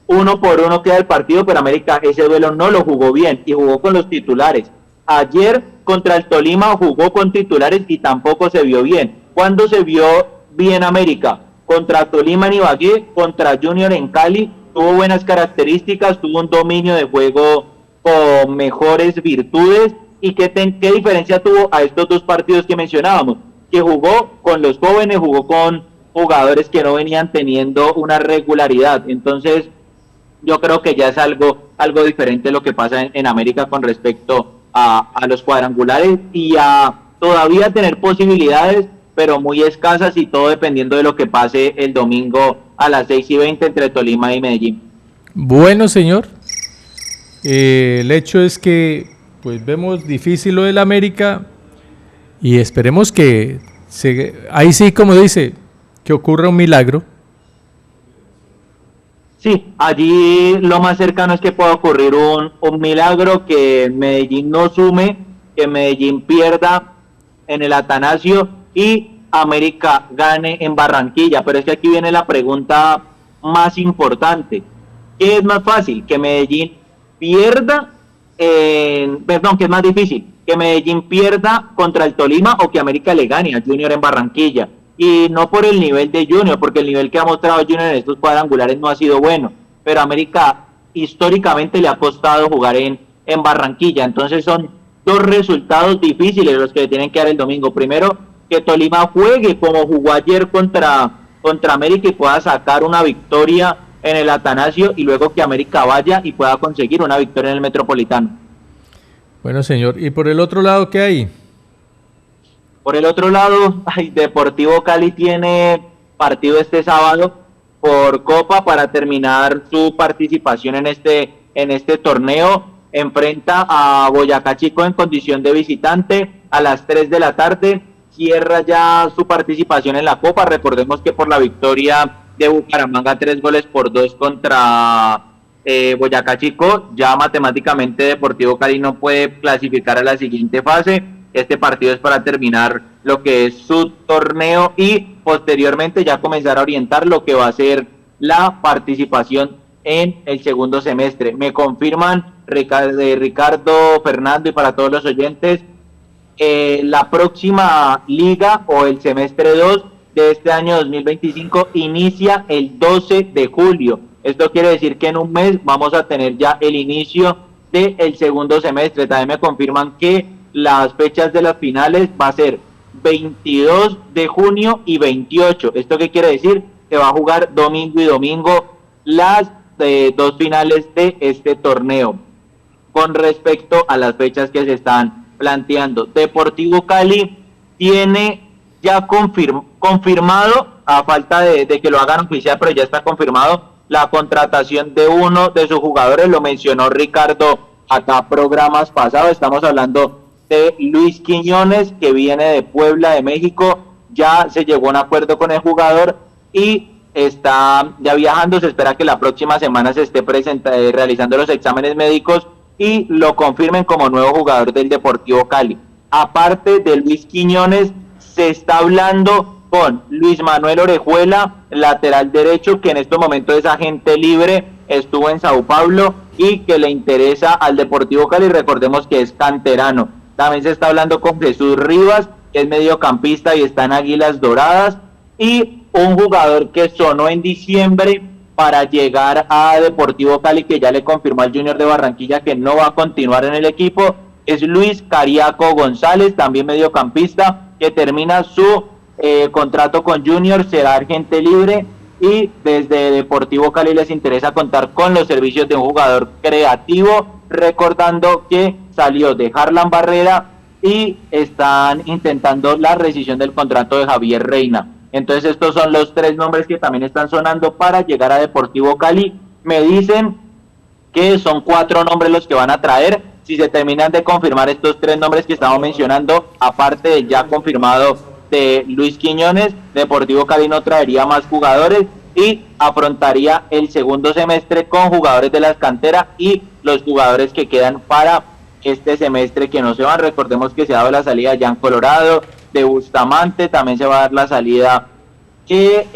1-1 queda el partido, pero América ese duelo no lo jugó bien y jugó con los titulares. Ayer contra el Tolima jugó con titulares y tampoco se vio bien. ¿Cuándo se vio bien América? Contra Tolima en Ibagué, contra Junior en Cali, tuvo buenas características, tuvo un dominio de juego con mejores virtudes. ¿Y qué diferencia tuvo a estos dos partidos que mencionábamos? Que jugó con los jóvenes, jugó con jugadores que no venían teniendo una regularidad. Entonces yo creo que ya es algo diferente lo que pasa en América con respecto a los cuadrangulares y a todavía tener posibilidades, pero muy escasas y todo dependiendo de lo que pase el domingo a las 6:20 entre Tolima y Medellín. Bueno, señor, el hecho es que pues vemos difícil lo del América y esperemos que ahí sí, como dice, que ocurra un milagro. Sí, allí lo más cercano es que pueda ocurrir un milagro, que Medellín no sume, que Medellín pierda en el Atanasio y América gane en Barranquilla. Pero es que aquí viene la pregunta más importante. ¿Qué es más fácil? ¿Que Medellín pierda? ¿Qué es más difícil? ¿Que Medellín pierda contra el Tolima o que América le gane a Junior en Barranquilla? Y no por el nivel de Junior, porque el nivel que ha mostrado Junior en estos cuadrangulares no ha sido bueno, pero América históricamente le ha costado jugar en Barranquilla. Entonces son dos resultados difíciles los que le tienen que dar el domingo. Primero, que Tolima juegue como jugó ayer contra América y pueda sacar una victoria en el Atanasio, y luego que América vaya y pueda conseguir una victoria en el Metropolitano. Bueno, señor, ¿y por el otro lado qué hay? Por el otro lado, Deportivo Cali tiene partido este sábado por Copa para terminar su participación en este torneo. Enfrenta a Boyacá Chico en condición de visitante a las 3 de la tarde. Cierra ya su participación en la Copa. Recordemos que por la victoria de Bucaramanga 3-2 contra Boyacá Chico, ya matemáticamente Deportivo Cali no puede clasificar a la siguiente fase. Este partido es para terminar lo que es su torneo y posteriormente ya comenzar a orientar lo que va a ser la participación en el segundo semestre. Me confirman Ricardo, Fernando y para todos los oyentes, la próxima liga o el semestre 2 de este año 2025 inicia el 12 de julio. Esto quiere decir que en un mes vamos a tener ya el inicio del segundo semestre. También me confirman que las fechas de las finales va a ser 22 de junio y 28. ¿Esto qué quiere decir? Que va a jugar domingo y domingo las dos finales de este torneo. Con respecto a las fechas que se están planteando, Deportivo Cali tiene ya confirmado, a falta de que lo hagan oficial, pero ya está confirmado la contratación de uno de sus jugadores. Lo mencionó Ricardo acá programas pasados. Estamos hablando de Luis Quiñones, que viene de Puebla, de México. Ya se llegó a un acuerdo con el jugador y está ya viajando. Se espera que la próxima semana se esté realizando los exámenes médicos y lo confirmen como nuevo jugador del Deportivo Cali. Aparte de Luis Quiñones, se está hablando con Luis Manuel Orejuela, lateral derecho, que en estos momentos es agente libre, estuvo en Sao Paulo y que le interesa al Deportivo Cali. Recordemos que es canterano. También se está hablando con Jesús Rivas, que es mediocampista y está en Águilas Doradas, y un jugador que sonó en diciembre para llegar a Deportivo Cali, que ya le confirmó al Junior de Barranquilla que no va a continuar en el equipo, es Luis Cariaco González, también mediocampista, que termina su contrato con Junior, será agente libre y desde Deportivo Cali les interesa contar con los servicios de un jugador creativo, recordando que salió de Harlan Barrera y están intentando la rescisión del contrato de Javier Reina. Entonces estos son los tres nombres que también están sonando para llegar a Deportivo Cali. Me dicen que son 4 nombres los que van a traer. Si se terminan de confirmar estos 3 nombres que estamos mencionando, aparte del ya confirmado de Luis Quiñones, Deportivo Cali no traería más jugadores y afrontaría el segundo semestre con jugadores de las canteras y los jugadores que quedan para este semestre que no se van. Recordemos que se ha dado la salida de Jan Colorado, de Bustamante, también se va a dar la salida que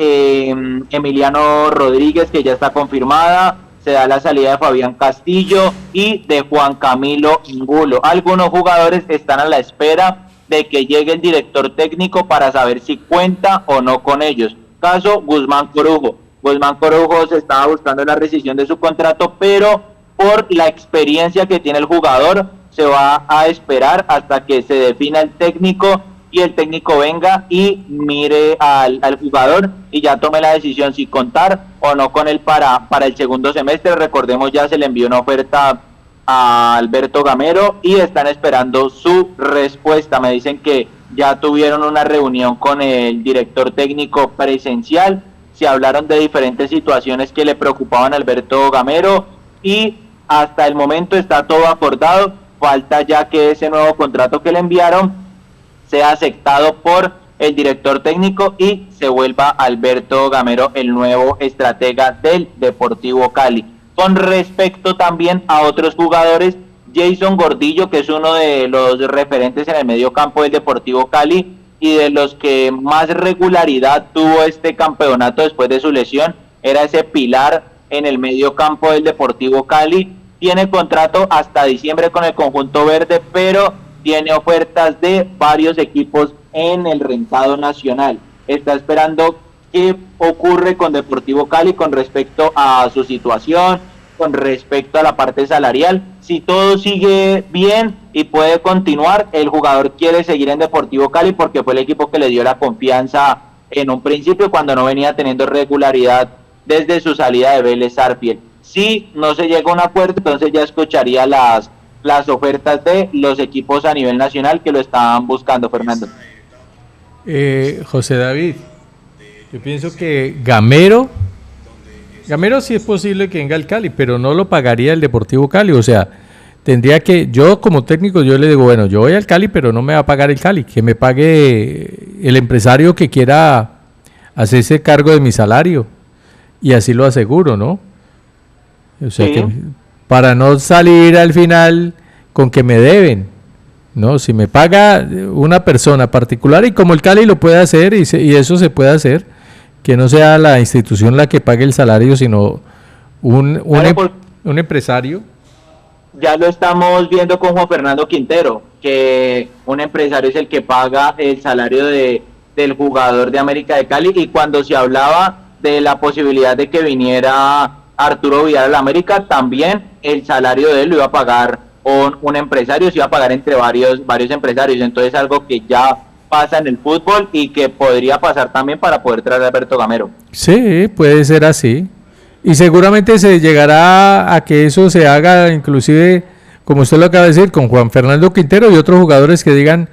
Emiliano Rodríguez, que ya está confirmada, se da la salida de Fabián Castillo y de Juan Camilo Angulo. Algunos jugadores están a la espera de que llegue el director técnico para saber si cuenta o no con ellos. Caso Guzmán Corujo. Guzmán Corujo se estaba buscando la rescisión de su contrato, pero por la experiencia que tiene el jugador se va a esperar hasta que se defina el técnico y el técnico venga y mire al jugador y ya tome la decisión si contar o no con él para el segundo semestre. Recordemos, ya se le envió una oferta a Alberto Gamero y están esperando su respuesta. Me dicen que ya tuvieron una reunión con el director técnico presencial, se hablaron de diferentes situaciones que le preocupaban a Alberto Gamero y hasta el momento está todo acordado. Falta ya que ese nuevo contrato que le enviaron sea aceptado por el director técnico y se vuelva Alberto Gamero el nuevo estratega del Deportivo Cali. Con respecto también a otros jugadores, Jason Gordillo, que es uno de los referentes en el medio campo del Deportivo Cali y de los que más regularidad tuvo este campeonato después de su lesión, era ese pilar en el medio campo del Deportivo Cali. Tiene contrato hasta diciembre con el conjunto verde, pero tiene ofertas de varios equipos en el rentado nacional. Está esperando qué ocurre con Deportivo Cali con respecto a su situación, con respecto a la parte salarial. Si todo sigue bien y puede continuar, el jugador quiere seguir en Deportivo Cali porque fue el equipo que le dio la confianza en un principio cuando no venía teniendo regularidad desde su salida de Vélez Sarsfield. Si no se llega a un acuerdo, entonces ya escucharía las ofertas de los equipos a nivel nacional que lo estaban buscando, Fernando. José David, yo pienso que Gamero sí es posible que venga al Cali, pero no lo pagaría el Deportivo Cali. O sea, tendría que, yo como técnico, yo le digo, bueno, yo voy al Cali, pero no me va a pagar el Cali, que me pague el empresario que quiera hacerse cargo de mi salario, y así lo aseguro, ¿no? O sea, sí, que para no salir al final con que me deben, No, si me paga una persona particular, y como el Cali lo puede hacer, y eso se puede hacer, que no sea la institución la que pague el salario, sino un empresario. Ya lo estamos viendo con Juan Fernando Quintero, que un empresario es el que paga el salario del jugador de América de Cali, y cuando se hablaba de la posibilidad de que viniera Arturo Vidal a la América, también el salario de él lo iba a pagar un empresario, se iba a pagar entre varios empresarios. Entonces algo que ya pasa en el fútbol y que podría pasar también para poder traer a Alberto Gamero. Sí, puede ser así. Y seguramente se llegará a que eso se haga, inclusive, como usted lo acaba de decir, con Juan Fernando Quintero y otros jugadores que digan,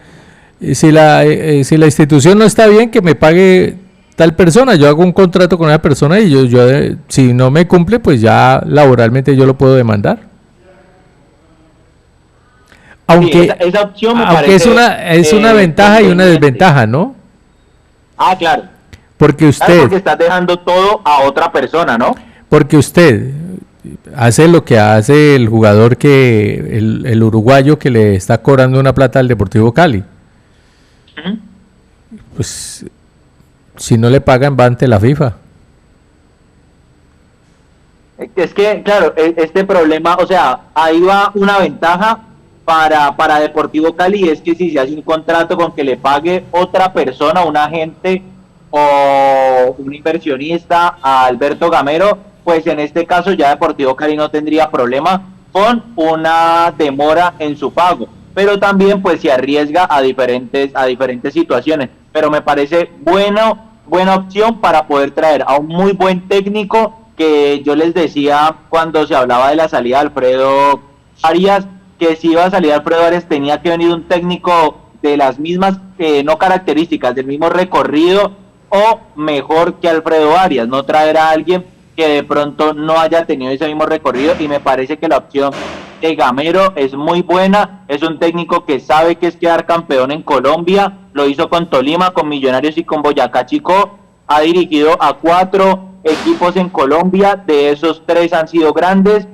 si la institución no está bien, que me pague tal persona. Yo hago un contrato con esa persona y yo si no me cumple, pues ya laboralmente yo lo puedo demandar. Aunque, sí, esa opción me aunque parece, es una ventaja y una desventaja, ¿no? Ah, claro. Porque porque estás dejando todo a otra persona, ¿no? Porque usted hace lo que hace el jugador el uruguayo que le está cobrando una plata al Deportivo Cali. Pues si no le pagan, va ante la FIFA. Es que, claro, este problema, o sea, ahí va una ventaja para Deportivo Cali, es que si se hace un contrato con que le pague otra persona, un agente o un inversionista a Alberto Gamero, pues en este caso ya Deportivo Cali no tendría problema con una demora en su pago, pero también pues se arriesga a diferentes situaciones. Pero me parece buena opción para poder traer a un muy buen técnico, que yo les decía cuando se hablaba de la salida de Alfredo Arias, que si iba a salir Alfredo Arias tenía que venir un técnico de las mismas no características, del mismo recorrido o mejor que Alfredo Arias, no traer a alguien que de pronto no haya tenido ese mismo recorrido. Y me parece que la opción de Gamero es muy buena, es un técnico que sabe que es quedar campeón en Colombia, lo hizo con Tolima, con Millonarios y con Boyacá Chico, ha dirigido a 4 equipos en Colombia, de esos 3 han sido grandes,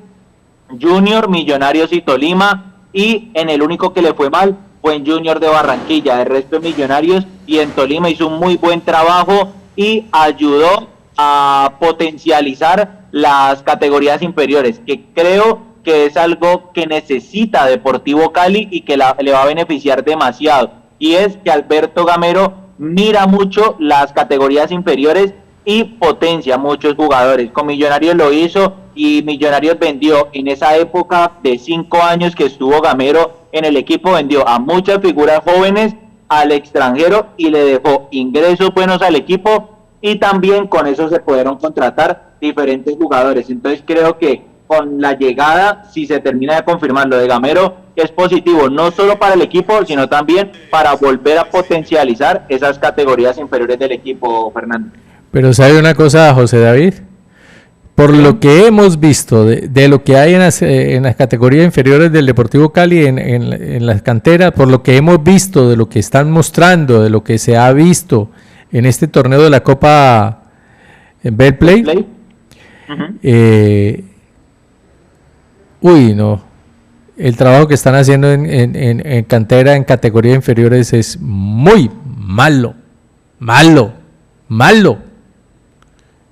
Junior, Millonarios y Tolima, y en el único que le fue mal fue en Junior de Barranquilla. El resto de Millonarios y en Tolima hizo un muy buen trabajo y ayudó a potencializar las categorías inferiores, que creo que es algo que necesita Deportivo Cali y que le va a beneficiar demasiado, y es que Alberto Gamero mira mucho las categorías inferiores y potencia muchos jugadores. Con Millonarios lo hizo, y Millonarios vendió en esa época de 5 años que estuvo Gamero en el equipo, vendió a muchas figuras jóvenes al extranjero y le dejó ingresos buenos al equipo, y también con eso se pudieron contratar diferentes jugadores. Entonces creo que con la llegada, si se termina de confirmar lo de Gamero, es positivo no solo para el equipo, sino también para volver a potencializar esas categorías inferiores del equipo, Fernando. Pero ¿sabe una cosa, José David? Por lo que hemos visto de lo que hay en las categorías inferiores del Deportivo Cali, en las canteras, por lo que hemos visto, de lo que están mostrando, de lo que se ha visto en este torneo de la Copa Betplay, no, el trabajo que están haciendo en cantera, en categorías inferiores, es muy malo,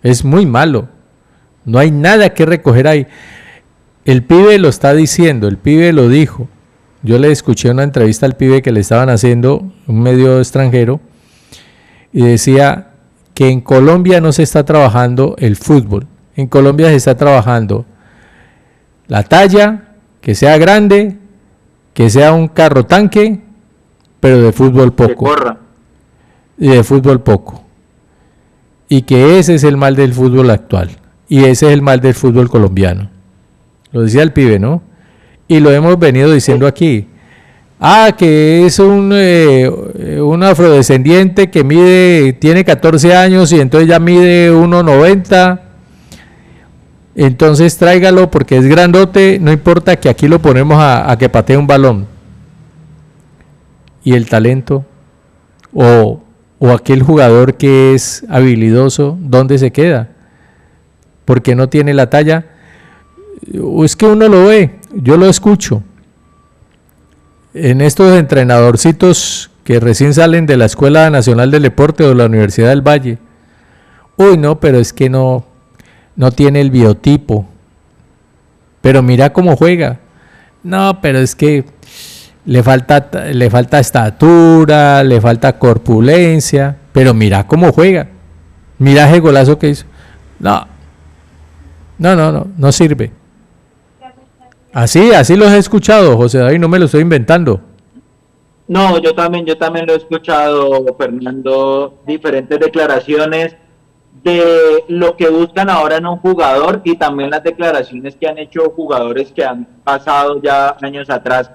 es muy malo. No hay nada que recoger ahí. El pibe lo está diciendo, el pibe lo dijo. Yo le escuché una entrevista al pibe que le estaban haciendo, un medio extranjero, y decía que en Colombia no se está trabajando el fútbol. En Colombia se está trabajando la talla, que sea grande, que sea un carro tanque, pero de fútbol poco. Y de fútbol poco. Y que ese es el mal del fútbol actual. Y ese es el mal del fútbol colombiano. Lo decía el pibe, ¿no? Y lo hemos venido diciendo aquí. Que es un afrodescendiente que tiene 14 años y entonces ya mide 1.90. Entonces tráigalo porque es grandote, no importa, que aquí lo ponemos a que patee un balón. Y el talento, o aquel jugador que es habilidoso, ¿dónde se queda? Porque no tiene la talla. Es que uno lo ve, yo lo escucho. en estos entrenadorcitos que recién salen de la Escuela Nacional del Deporte o de la Universidad del Valle. Uy, no, pero es que no tiene el biotipo. Pero mira cómo juega. No, pero es que le falta estatura, le falta corpulencia, pero mira cómo juega. Mira ese golazo que hizo. No sirve. Así los he escuchado, José David, no me lo estoy inventando. No, yo también lo he escuchado, Fernando, diferentes declaraciones de lo que buscan ahora en un jugador y también las declaraciones que han hecho jugadores que han pasado ya años atrás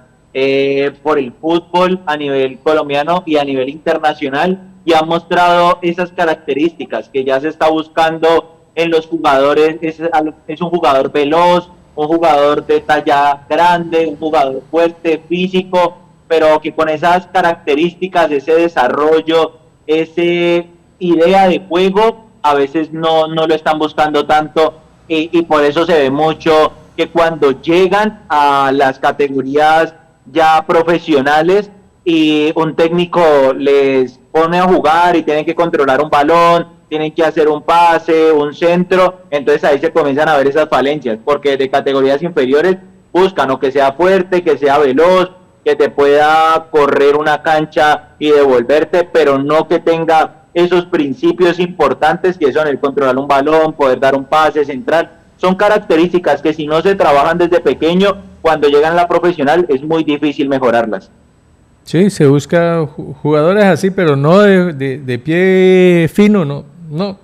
por el fútbol a nivel colombiano y a nivel internacional, y han mostrado esas características que ya se está buscando en los jugadores. Es un jugador veloz, un jugador de talla grande, un jugador fuerte, físico, pero que con esas características, ese desarrollo, esa idea de juego, a veces no lo están buscando tanto, y por eso se ve mucho que cuando llegan a las categorías ya profesionales y un técnico les pone a jugar y tienen que controlar un balón, tienen que hacer un pase, un centro, entonces ahí se comienzan a ver esas falencias, porque de categorías inferiores buscan o que sea fuerte, que sea veloz, que te pueda correr una cancha y devolverte, pero no que tenga esos principios importantes que son el controlar un balón, poder dar un pase central. Son características que si no se trabajan desde pequeño, cuando llegan a la profesional es muy difícil mejorarlas. Sí, se busca jugadores así, pero no de pie fino, no,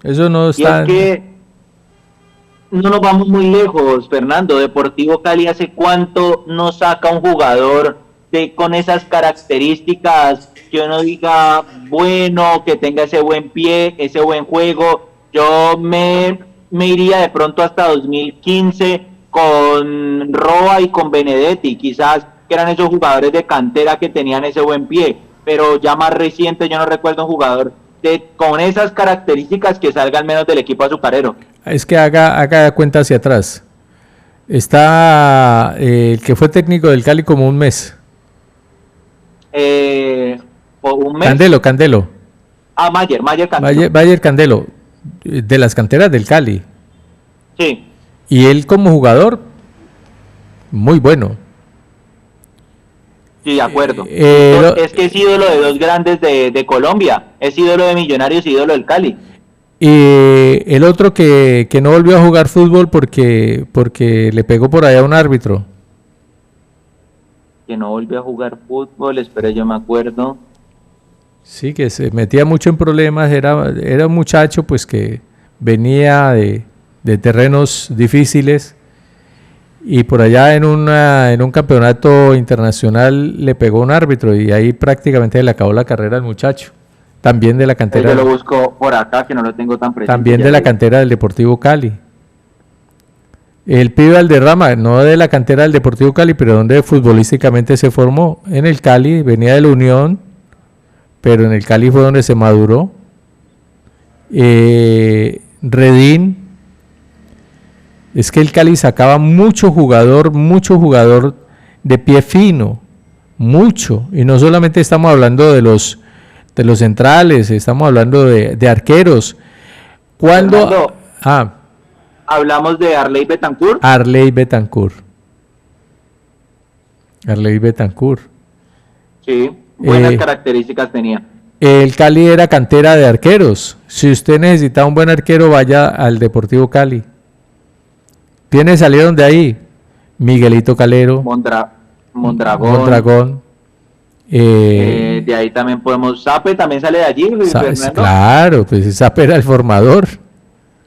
eso no está. Y es que no nos vamos muy lejos, Fernando. Deportivo Cali, ¿hace cuánto no saca un jugador con esas características que uno diga bueno, que tenga ese buen pie, ese buen juego? Yo me iría de pronto hasta 2015 con Roa y con Benedetti, quizás, que eran esos jugadores de cantera que tenían ese buen pie, pero ya más reciente yo no recuerdo un jugador con esas características que salga al menos del equipo azucarero. Es que haga cuenta hacia atrás. Está el que fue técnico del Cali como un mes. ¿Un mes? Candelo. Ah, Mayer Candelo. Mayer Candelo, de las canteras del Cali. Sí. Y él como jugador, muy bueno. Sí, de acuerdo. Es que es ídolo de dos grandes de Colombia. Es ídolo de Millonarios y ídolo del Cali. Y el otro que no volvió a jugar fútbol porque le pegó por allá a un árbitro. Que no volvió a jugar fútbol, espera, yo me acuerdo. Sí, que se metía mucho en problemas. Era un muchacho pues que venía de terrenos difíciles. Y por allá en un campeonato internacional le pegó un árbitro y ahí prácticamente le acabó la carrera al muchacho. También de la cantera. Yo lo busco por acá, que no lo tengo tan presente. También de la cantera del Deportivo Cali. El pibe Valderrama, no de la cantera del Deportivo Cali, pero donde futbolísticamente se formó. En el Cali, venía de la Unión, pero en el Cali fue donde se maduró. Redín. Es que el Cali sacaba mucho jugador de pie fino, mucho, y no solamente estamos hablando de los centrales, estamos hablando de arqueros. ¿Cuándo? Hablamos de Arley Betancourt. Arley Betancourt. Sí, buenas características tenía. El Cali era cantera de arqueros. Si usted necesita un buen arquero, vaya al Deportivo Cali. ¿Quiénes salieron de ahí? Miguelito Calero. Mondragón. De ahí también podemos... Sape también sale de allí, Luis Fernando. Claro, pues Sape era el formador.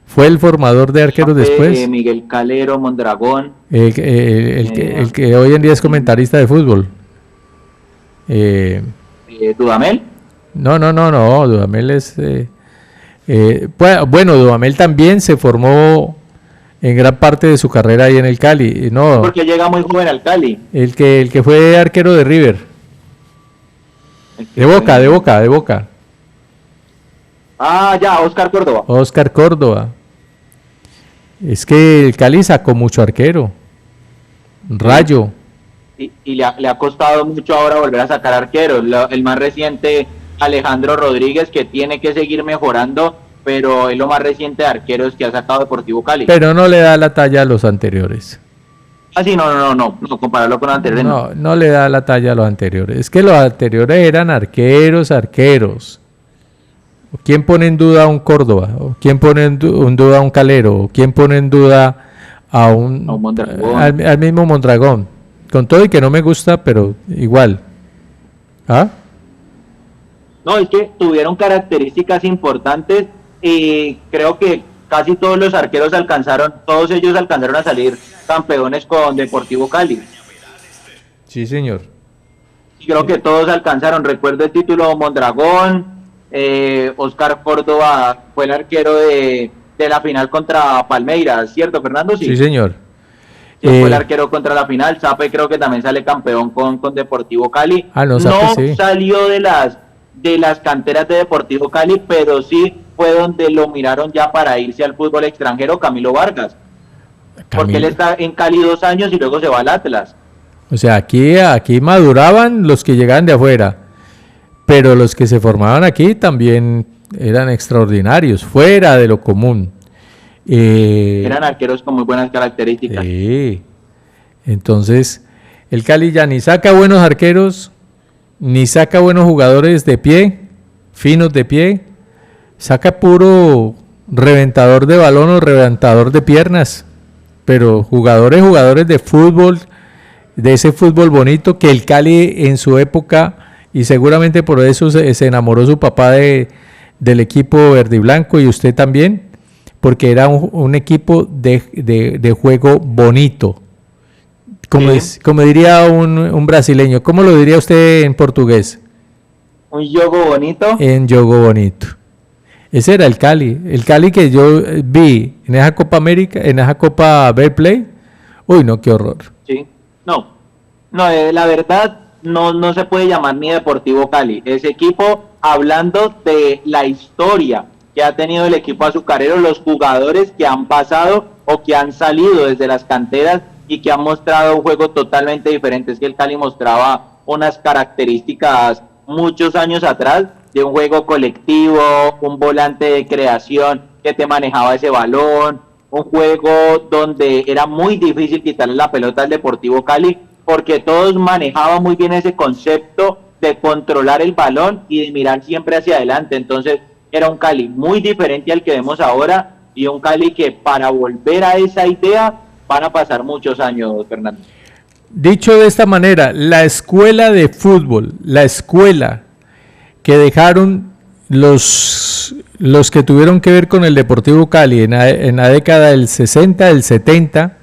Fue el formador de arqueros después. Miguel Calero, Mondragón. El que hoy en día es comentarista de fútbol. ¿Dudamel? No, Dudamel es... bueno, Dudamel también se formó en gran parte de su carrera ahí en el Cali. No, porque llega muy joven al Cali. El que fue arquero de River. De Boca. Ah, ya, Oscar Córdoba. Es que el Cali sacó mucho arquero. Rayo. y le ha costado mucho ahora volver a sacar arqueros. El más reciente, Alejandro Rodríguez, que tiene que seguir mejorando, pero es lo más reciente de arqueros que ha sacado Deportivo Cali. Pero no le da la talla a los anteriores. Sí, no, compararlo con los anteriores. No le da la talla a los anteriores. Es que los anteriores eran arqueros. ¿Quién pone en duda a un Córdoba? ¿O quién pone en duda a un Calero? ¿O quién pone en duda a un Mondragón? Al mismo Mondragón. Con todo y que no me gusta, pero igual. ¿Ah? No, es que tuvieron características importantes y creo que casi todos los arqueros todos ellos alcanzaron a salir campeones con Deportivo Cali. Sí, señor. Y creo que todos alcanzaron. Recuerdo el título Mondragón, Oscar Córdoba fue el arquero de la final contra Palmeiras, ¿cierto, Fernando? Sí, señor. Sí, fue el arquero contra la final. Sape creo que también sale campeón con Deportivo Cali. No, sí. Salió de las canteras de Deportivo Cali, pero sí fue donde lo miraron ya para irse al fútbol extranjero, Camilo Vargas. Porque él está en Cali 2 años y luego se va al Atlas. O sea, aquí maduraban los que llegaban de afuera, pero los que se formaban aquí también eran extraordinarios, fuera de lo común. Eran arqueros con muy buenas características. Sí. Entonces, el Cali ya ni saca buenos arqueros, ni saca buenos jugadores de pie, finos de pie, saca puro reventador de balón o reventador de piernas, pero jugadores de fútbol, de ese fútbol bonito que el Cali en su época, y seguramente por eso se enamoró su papá del equipo verde y blanco, y usted también, porque era un equipo de juego bonito. Como diría un brasileño. ¿Cómo lo diría usted en portugués? Un jogo bonito. En jogo bonito. Ese era el Cali. El Cali que yo vi en esa Copa América, en esa Copa Betplay. Uy, no, qué horror. Sí. No, la verdad no se puede llamar ni Deportivo Cali. Ese equipo, hablando de la historia que ha tenido el equipo azucarero, los jugadores que han pasado o que han salido desde las canteras y que han mostrado un juego totalmente diferente. Es que el Cali mostraba unas características muchos años atrás de un juego colectivo, un volante de creación que te manejaba ese balón, un juego donde era muy difícil quitarle la pelota al Deportivo Cali porque todos manejaban muy bien ese concepto de controlar el balón y de mirar siempre hacia adelante. Entonces era un Cali muy diferente al que vemos ahora y un Cali que para volver a esa idea van a pasar muchos años, Fernando. Dicho de esta manera, la escuela de fútbol, la escuela que dejaron los que tuvieron que ver con el Deportivo Cali en la década del 60, del 70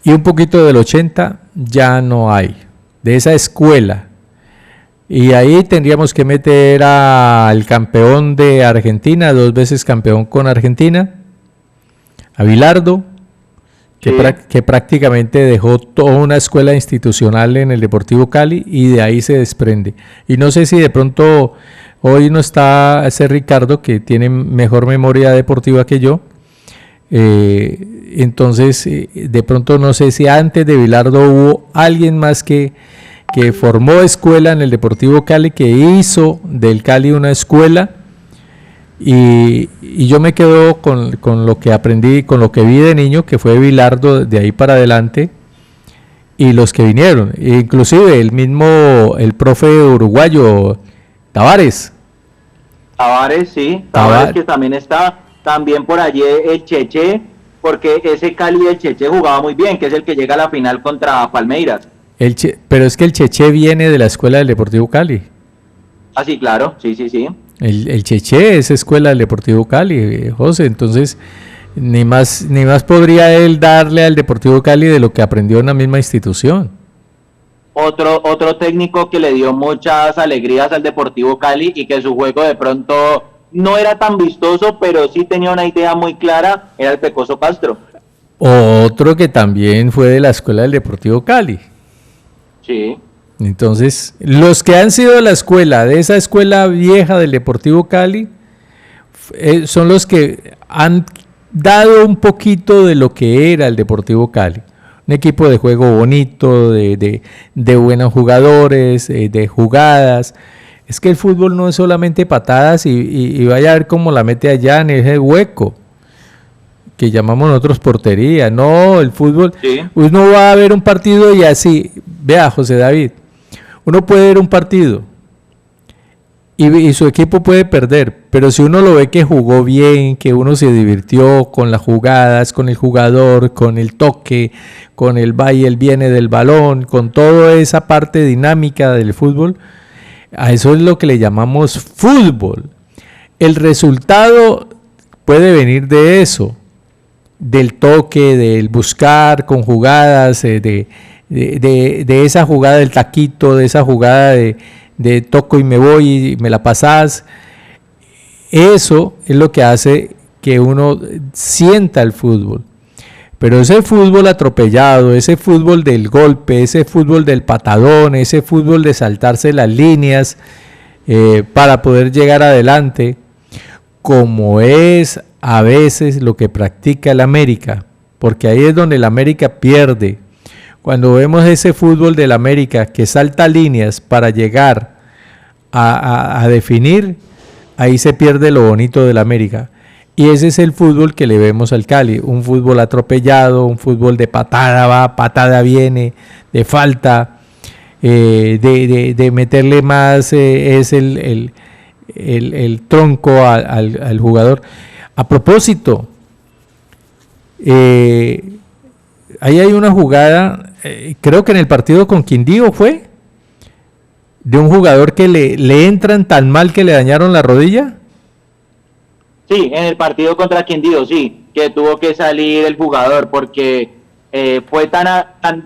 y un poquito del 80, ya no hay, de esa escuela. Y ahí tendríamos que meter al campeón de Argentina, 2 veces campeón con Argentina, a Bilardo, que prácticamente dejó toda una escuela institucional en el Deportivo Cali y de ahí se desprende. Y no sé si de pronto hoy no está ese Ricardo, que tiene mejor memoria deportiva que yo, entonces de pronto no sé si antes de Bilardo hubo alguien más que formó escuela en el Deportivo Cali, que hizo del Cali una escuela, y yo me quedo con lo que aprendí, con lo que vi de niño, que fue Bilardo de ahí para adelante, y los que vinieron, inclusive el profe uruguayo Tavares, sí, Tavares que también está, también por allí el Cheche, porque ese Cali del Cheche jugaba muy bien, que es el que llega a la final contra Palmeiras. Pero es que el Cheche viene de la escuela del Deportivo Cali. Ah, sí, claro, sí. El Cheche es escuela del Deportivo Cali, José, entonces ni más podría él darle al Deportivo Cali de lo que aprendió en la misma institución. Otro técnico que le dio muchas alegrías al Deportivo Cali y que su juego de pronto no era tan vistoso, pero sí tenía una idea muy clara, era el Pecoso Castro. Otro que también fue de la escuela del Deportivo Cali. Sí. Entonces, los que han sido de la escuela, de esa escuela vieja del Deportivo Cali, son los que han dado un poquito de lo que era el Deportivo Cali. un equipo de juego bonito, de buenos jugadores, de jugadas. Es que el fútbol no es solamente patadas y vaya a ver cómo la mete allá en ese hueco que llamamos nosotros portería. No, el fútbol, sí. Uno va a ver un partido y así, vea José David, uno puede ver un partido y su equipo puede perder, pero si uno lo ve que jugó bien, que uno se divirtió con las jugadas, con el jugador, con el toque, con el va y el viene del balón, con toda esa parte dinámica del fútbol, a eso es lo que le llamamos fútbol. El resultado puede venir de eso, del toque, del buscar con jugadas, de esa jugada del taquito, de esa jugada de toco y me voy y me la pasás. Eso es lo que hace que uno sienta el fútbol. Pero ese fútbol atropellado, ese fútbol del golpe, ese fútbol del patadón, ese fútbol de saltarse las líneas para poder llegar adelante, como es a veces lo que practica el América, porque ahí es donde el América pierde. Cuando vemos ese fútbol del América que salta líneas para llegar a definir, ahí se pierde lo bonito del América. Y ese es el fútbol que le vemos al Cali, un fútbol atropellado, un fútbol de patada va, patada viene, de falta, de meterle más es el tronco al jugador. A propósito, ahí hay una jugada, creo que en el partido con Quindío fue, de un jugador que le entran tan mal que le dañaron la rodilla. Sí, en el partido contra Quindío, sí, que tuvo que salir el jugador porque fue tan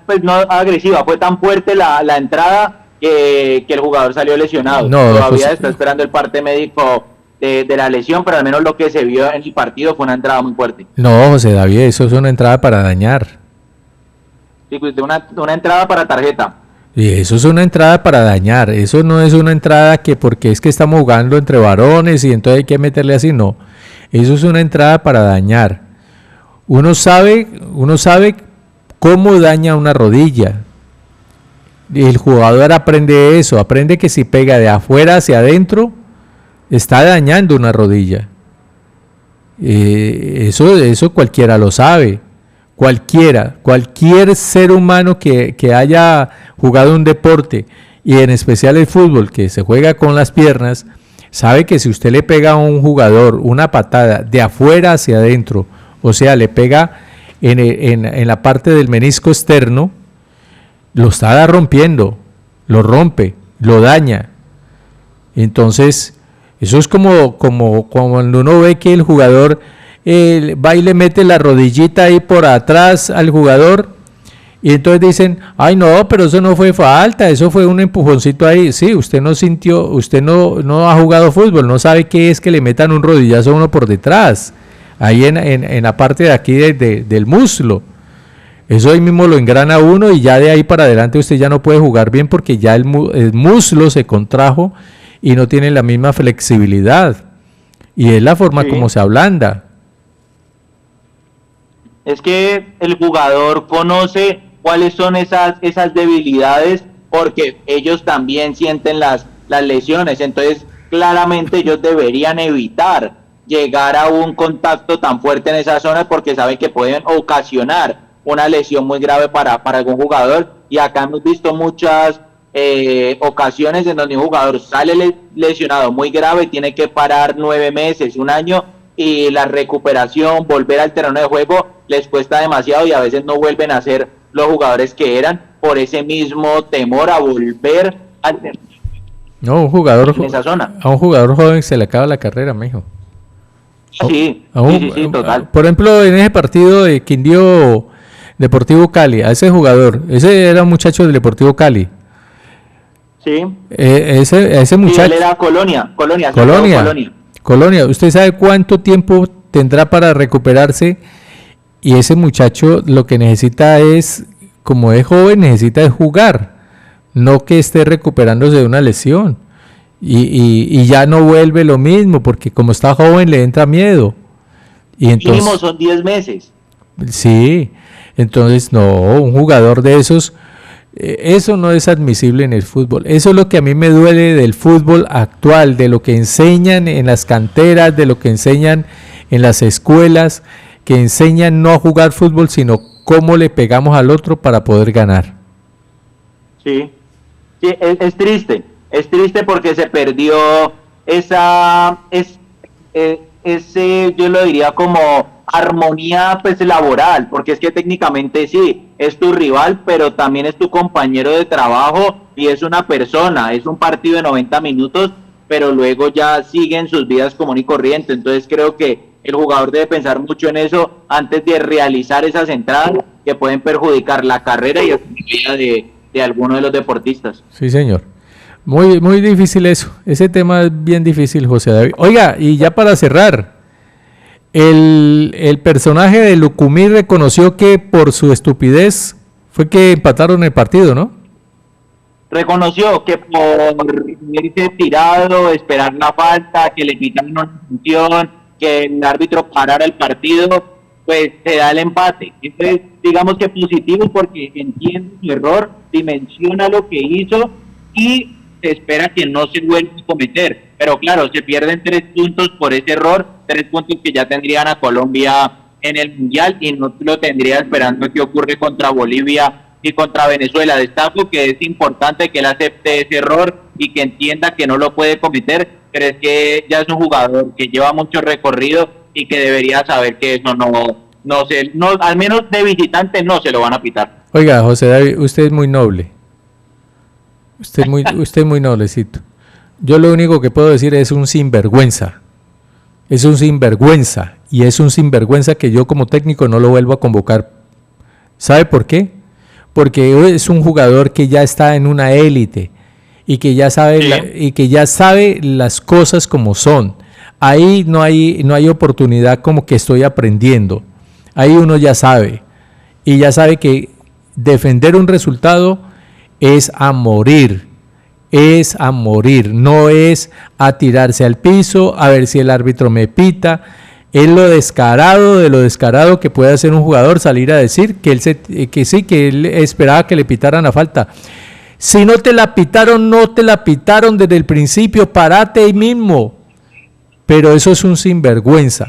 pues no agresiva, fue tan fuerte la entrada que el jugador salió lesionado. No, todavía pues, está esperando el parte médico de la lesión, pero al menos lo que se vio en el partido fue una entrada muy fuerte. No, José David, eso es una entrada para dañar. Sí, pues una entrada para tarjeta. Y eso es una entrada para dañar, eso no es una entrada que porque es que estamos jugando entre varones y entonces hay que meterle así, no. Eso es una entrada para dañar. Uno sabe cómo daña una rodilla. El jugador aprende eso, aprende que si pega de afuera hacia adentro, está dañando una rodilla. Eso cualquiera lo sabe. Cualquier ser humano que haya jugado un deporte, y en especial el fútbol, que se juega con las piernas, sabe que si usted le pega a un jugador una patada de afuera hacia adentro, o sea, le pega en la parte del menisco externo, lo está rompiendo, lo rompe, lo daña. Entonces, eso es como cuando uno ve que el jugador va y le mete la rodillita ahí por atrás al jugador, y entonces dicen, ay no, pero eso no fue falta, eso fue un empujoncito ahí. Sí, usted no sintió, usted no ha jugado fútbol, no sabe qué es que le metan un rodillazo a uno por detrás, ahí en la parte de aquí del muslo. Eso ahí mismo lo engrana uno y ya de ahí para adelante usted ya no puede jugar bien porque ya el muslo se contrajo y no tiene la misma flexibilidad. Y es la forma como se ablanda. Es que el jugador conoce cuáles son esas debilidades porque ellos también sienten las lesiones, entonces claramente ellos deberían evitar llegar a un contacto tan fuerte en esa zona porque saben que pueden ocasionar una lesión muy grave para algún jugador, y acá hemos visto muchas ocasiones en donde un jugador sale lesionado muy grave, tiene que parar 9 meses, 1 año, y la recuperación, volver al terreno de juego les cuesta demasiado y a veces no vuelven a ser los jugadores que eran por ese mismo temor a volver al terreno. No, un jugador en esa zona. A un jugador joven se le acaba la carrera, mijo. Sí, sí, total. Por ejemplo, en ese partido de Quindío Deportivo Cali, a ese jugador, ese era un muchacho del Deportivo Cali. Sí. Ese muchacho. Sí, él era Colonia. Colonia, ¿usted sabe cuánto tiempo tendrá para recuperarse? Y ese muchacho lo que necesita es, como es joven, necesita jugar, no que esté recuperándose de una lesión. Y ya no vuelve lo mismo, porque como está joven le entra miedo. Y entonces, mínimo son 10 meses. Sí, Entonces, no, un jugador de esos, eso no es admisible en el fútbol. Eso es lo que a mí me duele del fútbol actual, de lo que enseñan en las canteras, de lo que enseñan en las escuelas, que enseñan no a jugar fútbol, sino cómo le pegamos al otro para poder ganar. Sí, sí, es triste porque se perdió ese, yo lo diría como armonía pues laboral, porque es que técnicamente sí, es tu rival, pero también es tu compañero de trabajo y es una persona, es un partido de 90 minutos, pero luego ya siguen sus vidas común y corriente. Entonces creo que el jugador debe pensar mucho en eso antes de realizar esas entradas que pueden perjudicar la carrera y la vida de alguno de los deportistas. Sí, señor. Muy, muy difícil eso. Ese tema es bien difícil, José David. Oiga, y ya para cerrar, el personaje de Lucumí reconoció que por su estupidez fue que empataron el partido, ¿no? Reconoció que por irse tirado, esperar la falta, que le quitaron una sanción, que el árbitro parara el partido, pues se da el empate. Entonces, digamos que positivo porque entiende su error, dimensiona lo que hizo y se espera que no se vuelva a cometer. Pero claro, se pierden 3 puntos por ese error, 3 puntos que ya tendrían a Colombia en el Mundial y no lo tendría esperando que ocurre contra Bolivia y contra Venezuela. Destaco que es importante que él acepte ese error y que entienda que no lo puede cometer, pero es que ya es un jugador que lleva mucho recorrido y que debería saber que eso no, al menos de visitante no se lo van a pitar. Oiga, José David, usted es muy noble. Usted es muy noblecito. Yo lo único que puedo decir es un sinvergüenza. Es un sinvergüenza. Y es un sinvergüenza que yo como técnico no lo vuelvo a convocar. ¿Sabe por qué? Porque es un jugador que ya está en una élite y que ya sabe y que ya sabe las cosas como son. Ahí no hay oportunidad como que estoy aprendiendo. Ahí uno ya sabe. Y ya sabe que defender un resultado es a morir, no es a tirarse al piso, a ver si el árbitro me pita. Es lo descarado de lo descarado que puede hacer un jugador, salir a decir que él esperaba que le pitaran la falta. Si no te la pitaron, no te la pitaron desde el principio, parate ahí mismo. Pero eso es un sinvergüenza.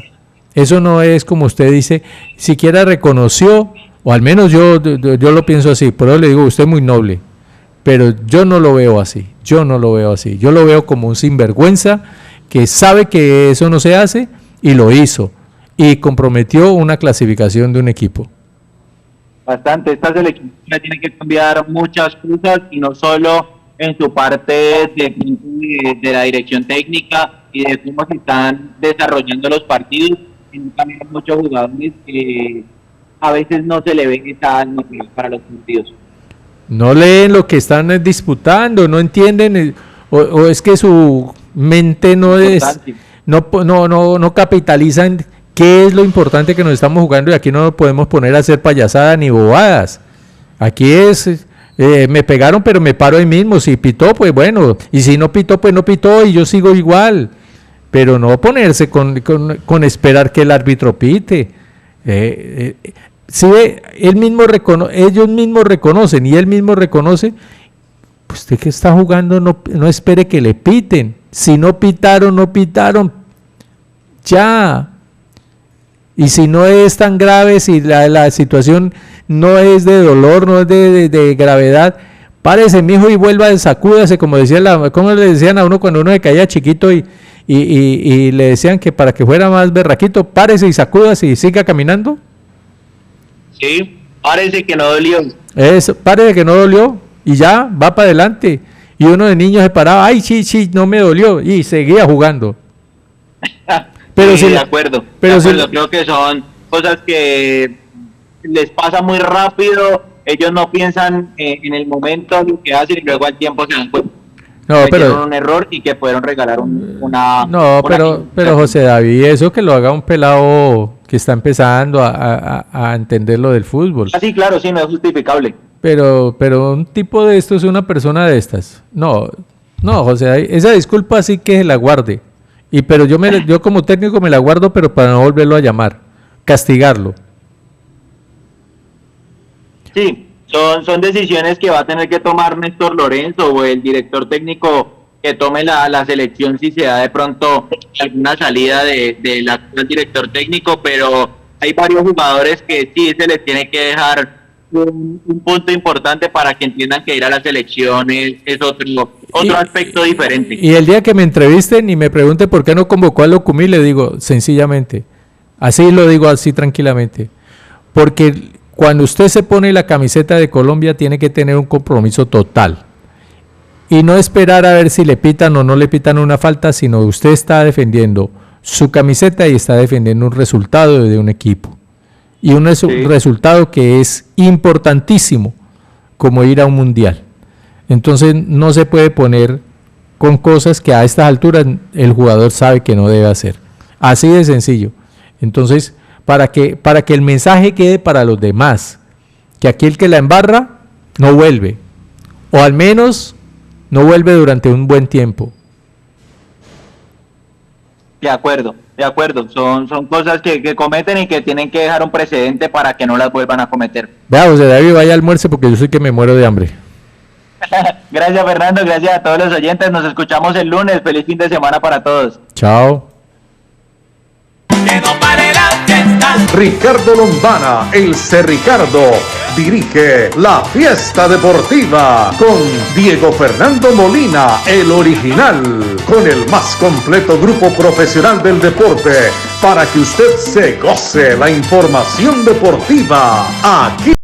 Eso no es como usted dice, siquiera reconoció, o al menos yo lo pienso así, por eso le digo, usted es muy noble. Pero yo no lo veo así, yo lo veo como un sinvergüenza que sabe que eso no se hace y lo hizo y comprometió una clasificación de un equipo. Bastante, esta selección tiene que cambiar muchas cosas y no solo en su parte de la dirección técnica y de cómo se están desarrollando los partidos, sino también muchos jugadores que a veces no se le ve esa alma para los partidos. No leen lo que están disputando, no entienden, o es que su mente no capitalizan qué es lo importante que nos estamos jugando, y aquí no nos podemos poner a hacer payasadas ni bobadas. Aquí es, me pegaron pero me paro ahí mismo, si pitó pues bueno, y si no pitó pues no pitó y yo sigo igual, pero no ponerse con esperar que el árbitro pite. Si ellos mismos reconocen y él mismo reconoce, pues usted que está jugando no espere que le piten. Si no pitaron, ya. Y si no es tan grave, si la situación no es de dolor, no es de gravedad, párese, mijo, y vuelva a sacúdase, como le decían a uno cuando uno se caía chiquito y le decían que para que fuera más berraquito, párese y sacúdase y siga caminando. Sí, parece que no dolió. Parece que no dolió y ya, va para adelante. Y uno de niños se paraba, ay, sí, no me dolió, y seguía jugando. Pero sí, de acuerdo. Creo que son cosas que les pasa muy rápido, ellos no piensan en el momento lo que hacen y luego al tiempo se dan cuenta. Pero un error y que pudieron regalar una... Pero José David, eso que lo haga un pelado que está empezando a entender lo del fútbol. Sí, claro, sí, no es justificable. Pero un tipo de estos, una persona de estas, no, José David, esa disculpa sí que se la guarde. Pero yo como técnico me la guardo, pero para no volverlo a llamar, castigarlo. Sí, son decisiones que va a tener que tomar Néstor Lorenzo o el director técnico que tome la selección si se da de pronto alguna salida del actual director técnico, pero hay varios jugadores que sí se les tiene que dejar un punto importante para que entiendan que ir a la selección es otro aspecto diferente. Y el día que me entrevisten y me pregunten por qué no convocó a Locumí, le digo sencillamente, así lo digo así tranquilamente, porque cuando usted se pone la camiseta de Colombia tiene que tener un compromiso total y no esperar a ver si le pitan o no le pitan una falta, sino usted está defendiendo su camiseta y está defendiendo un resultado de un equipo. Y un resultado que es importantísimo, como ir a un mundial. Entonces no se puede poner con cosas que a estas alturas el jugador sabe que no debe hacer. Así de sencillo. Entonces, para que el mensaje quede para los demás, que aquel que la embarra no vuelve, o al menos no vuelve durante un buen tiempo. De acuerdo. Son cosas que cometen y que tienen que dejar un precedente para que no las vuelvan a cometer. Vea, José David, vaya al almuerzo porque yo sé que me muero de hambre. Gracias, Fernando, gracias a todos los oyentes. Nos escuchamos el lunes. Feliz fin de semana para todos. Chao. Ricardo Lombana, el Cerricardo, dirige la fiesta deportiva con Diego Fernando Molina, el original, con el más completo grupo profesional del deporte, para que usted se goce la información deportiva aquí.